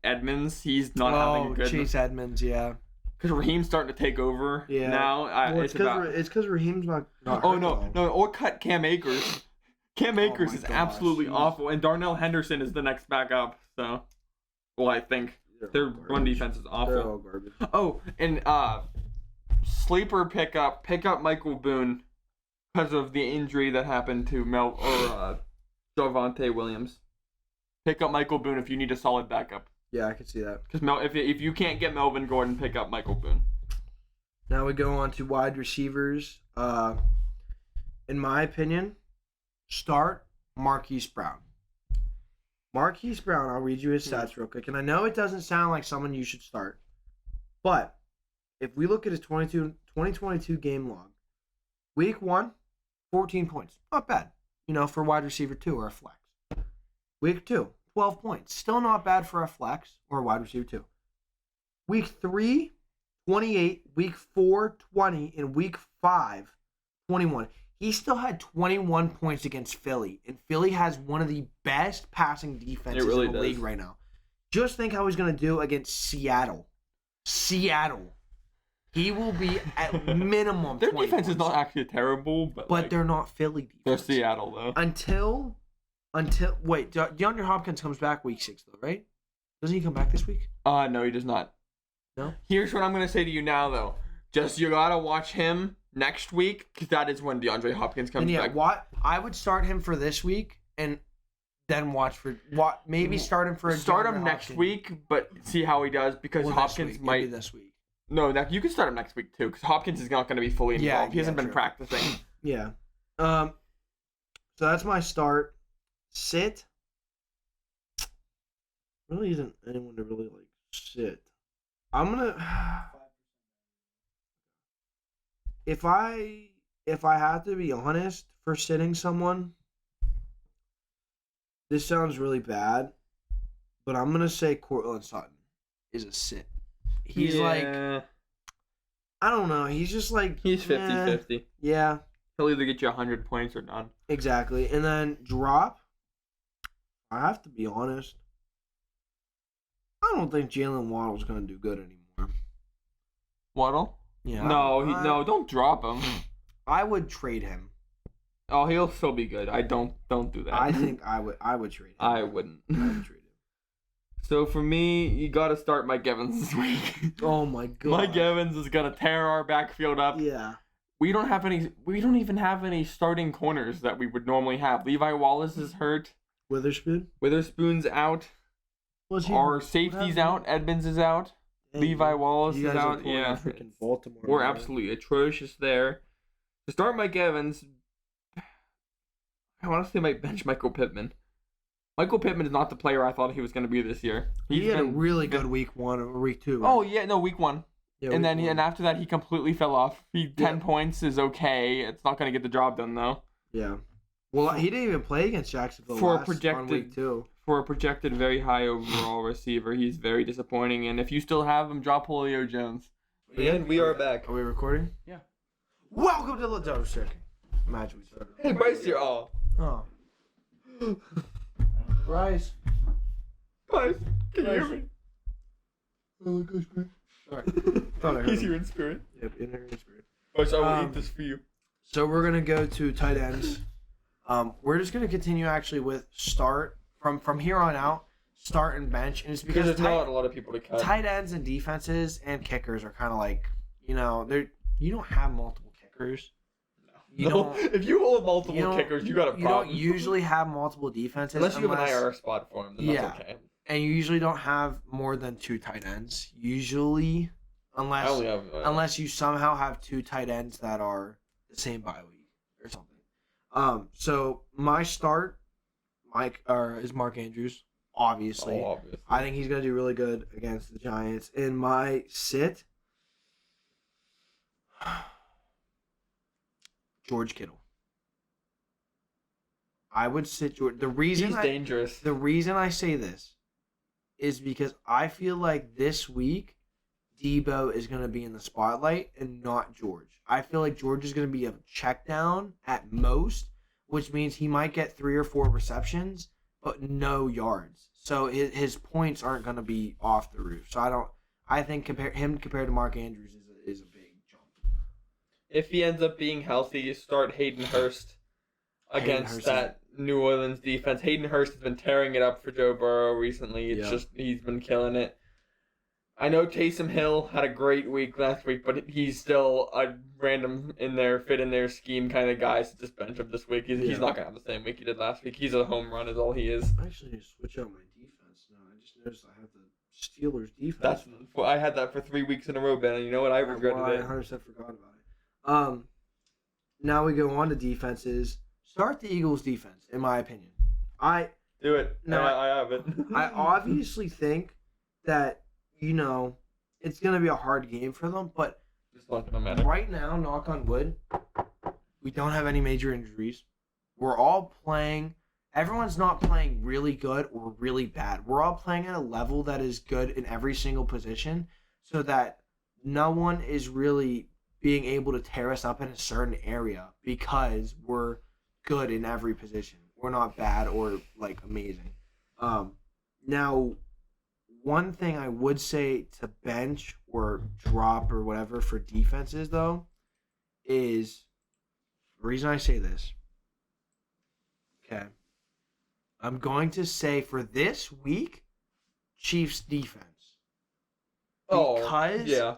Edmonds. He's not having a good... Chase Edmonds, yeah. Because Raheem's starting to take over now. It's because Raheem's not no. Or cut Cam Akers. Cam Akers is absolutely awful, and Darnell Henderson is the next back up. So, I think their run defense is awful. They're all garbage. Oh, and sleeper pick up Michael Boone because of the injury that happened to Javonte Williams. Pick up Michael Boone if you need a solid backup. Yeah, I can see that. Because if you can't get Melvin Gordon, pick up Michael Boone. Now we go on to wide receivers. In my opinion, start Marquise Brown. Marquise Brown, I'll read you his stats real quick. And I know it doesn't sound like someone you should start. But if we look at his 2022 game log, week 1, 14 points. Not bad. For wide receiver 2 or a flex. Week 2, 12 points. Still not bad for a flex or a wide receiver 2. Week 3, 28. Week 4, 20. And week 5, 21. He still had 21 points against Philly. And Philly has one of the best passing defenses in the league right now. Just think how he's going to do against Seattle. He will be at minimum. Their 20 defense is points. not actually terrible, but like, they're not Philly defense. they're Seattle though. Until wait, DeAndre Hopkins comes back week 6 though, right? Doesn't he come back this week? No, he does not. No. Here's what I'm gonna say to you now though. Just you gotta watch him next week because that is when DeAndre Hopkins comes And yeah, back. I would start him for this week and then maybe start him for Start DeAndre him next Hopkins. week, but see how he does because Well, Hopkins this week. might. Maybe this week. No, you can start him next week too because Hopkins is not going to be fully involved. He hasn't been true. practicing. Yeah. So that's my start. Sit. Really isn't anyone to really like sit. I'm gonna. If I have to be honest for sitting someone, this sounds really bad, but I'm gonna say Cortland Sutton is a sit. He's like, I don't know. He's just like He's 50-50. Yeah, He'll either get you 100 points or none. exactly. And then drop. I have to be honest. I don't think Jalen Waddle's gonna do good anymore. Waddle? Yeah. No, don't drop him. I would trade him. Oh, he'll still be good. Don't do that. I think I would trade him. I wouldn't. I would trade him. So for me, you got to start Mike Evans this week. Oh my god. Mike Evans is gonna tear our backfield up. Yeah. We don't even have any starting corners that we would normally have. Levi Wallace is hurt. Witherspoon. Witherspoon's out. Was he? Our safety's out. Edmonds is out. Levi Wallace You is guys are out. pulling Yeah. freaking Baltimore. We're man. absolutely atrocious there. To start Mike Evans, I honestly might bench Michael Pittman. Michael Pittman is not the player I thought he was going to be this year. He had a really good week 1 or week 2. Right? Oh yeah, no, week 1. Yeah, And week then 1. and after that he completely fell off. 10 Yeah. points is okay. It's not going to get the job done though. Yeah. Well, he didn't even play against Jacksonville For a on projected- week 2. For a projected very high overall receiver, he's very disappointing. And if you still have him, drop Julio Jones. And we are back. Are we recording? Yeah. Welcome to the Double Circuit. Imagine we started. Hey, Bryce here. Oh. Oh. Bryce. Bryce, can you hear me? Oh, gosh, Bryce. Sorry. Thought I heard He's him. here in spirit. Yep, in here in spirit. Bryce, I will Um, eat this for you. So we're gonna go to tight ends. We're just gonna continue actually with start from here on out. Start and bench, and it's Because because there's not a lot of people to cut. tight ends and defenses and kickers are kind of like, you don't have multiple kickers. You No, don't. if you hold you multiple don't- kickers, you got a You problem. don't usually have multiple defenses Unless you have an IR spot for him, then Yeah. that's okay. and you usually don't have more than 2 tight ends. Usually, I unless only have. unless you somehow have 2 tight ends that are the same bye week or something. So my start, is Mark Andrews, obviously. obviously. I think he's gonna do really good against the Giants. In my sit, George Kittle. I would sit George. He's dangerous. The reason I say this is because I feel like this week Debo is going to be in the spotlight and not George. I feel like George is going to be a check down at most, which means he might get 3 or 4 receptions, but no yards. So his points aren't going to be off the roof. So I think compared to Mark Andrews is a big jump. If he ends up being healthy, you start Hayden Hurst against Hurst that New Orleans defense. Hayden Hurst has been tearing it up for Joe Burrow recently. It's Yeah. just he's been killing it. I know Taysom Hill had a great week last week, but he's still a random fit in their scheme kind of guy. So just bench him this week. He's Yeah. not gonna have the same week he did last week. He's a home run is all he is. I actually need to switch out my defense now. I just noticed I have the Steelers defense. I had that for 3 weeks in a row, Ben. And you know what? I regretted I it. 100% forgot about it. Now we go on to defenses. Start the Eagles defense, in my opinion. Do it. No, I have it. I obviously think that, it's going to be a hard game for them, but It's not gonna matter. right now, knock on wood, we don't have any major injuries. We're all playing. Everyone's not playing really good or really bad. We're all playing at a level that is good in every single position so that no one is really being able to tear us up in a certain area because we're good in every position. We're not bad or, amazing. Now, one thing I would say to bench or drop or whatever for defenses, though, is the reason I say this. Okay. I'm going to say for this week, Chiefs defense. Because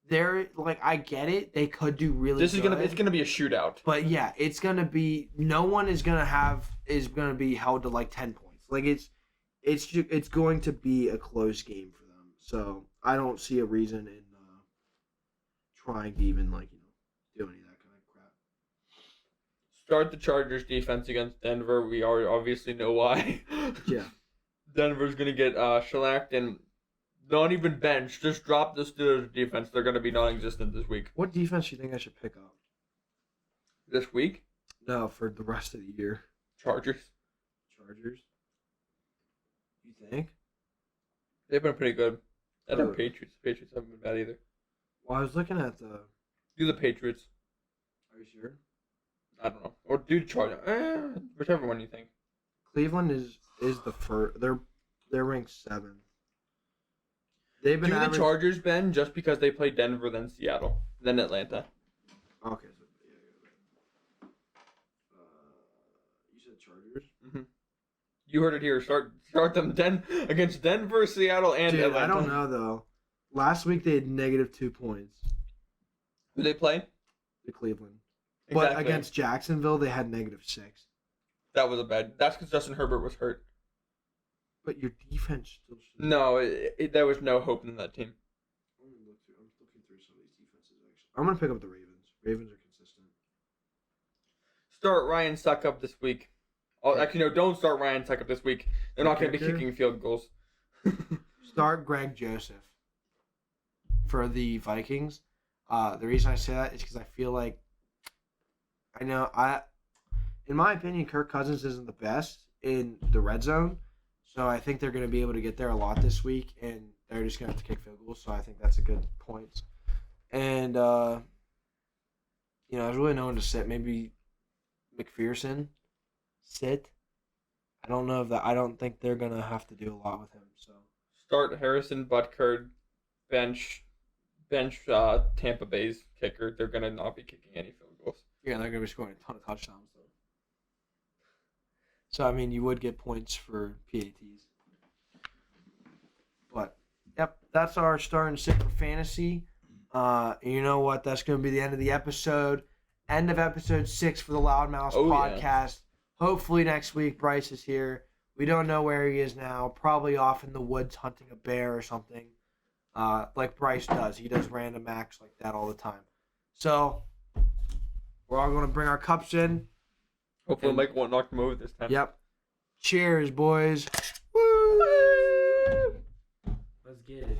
they're like, I get it. They could do really good. It's gonna be a shootout. But yeah, it's gonna be, no one is gonna be held to like 10 points. Like it's going to be a close game for them. So I don't see a reason in trying to even do any of that kind of crap. Start the Chargers defense against Denver. We obviously know why. Yeah. Denver's gonna get shellacked and not even bench. Just drop the Steelers defense. They're gonna be non-existent this week. What defense do you think I should pick up? This week? No, for the rest of the year. Chargers. You think? They've been pretty good. And the Oh. Patriots. The Patriots haven't been bad either. Well, I was looking at the. Do the Patriots. Are you sure? I don't know. Or do Chargers. Whichever one you think. Cleveland is the first. They're ranked 7. They've been Do the average... Chargers, Ben, just because they play Denver, then Seattle, then Atlanta. Okay, so yeah. You said Chargers. Mm-hmm. You heard it here. Start them against Denver, Seattle, and Dude, Atlanta. I don't know though. Last week they had -2 points. Who they play? The Cleveland. Exactly. But against Jacksonville they had -6. That was a bad. That's because Justin Herbert was hurt. But your defense still should. No, there was no hope in that team. I'm looking through some of these defenses actually. I'm gonna pick up the Ravens. Ravens are consistent. Start Ryan Suckup this week. Oh, actually, no, don't start Ryan Suckup this week. They're not going to be Kicker? kicking field goals. Start Greg Joseph for the Vikings. The reason I say that is because I feel like in my opinion, Kirk Cousins isn't the best in the red zone. So I think they're going to be able to get there a lot this week, and they're just going to have to kick field goals. So I think that's a good point. And there's really no one to sit. Maybe McPherson sit. I don't know if that. I don't think they're going to have to do a lot with him. So Start Harrison Butker, bench Tampa Bay's kicker. They're going to not be kicking any field goals. yeah, they're going to be scoring a ton of touchdowns though. So I mean, you would get points for PATs. But yep, that's our start and sit for fantasy. You know what? That's going to be the end of the episode. End of episode 6 for the LoudMouths podcast. Yeah. Hopefully next week Bryce is here. We don't know where he is now. Probably off in the woods hunting a bear or something. Like Bryce does. He does random acts like that all the time. So we're all going to bring our cups in. Hopefully Mike won't knock them over this time. Yep. Cheers, boys. Woo! Let's get it.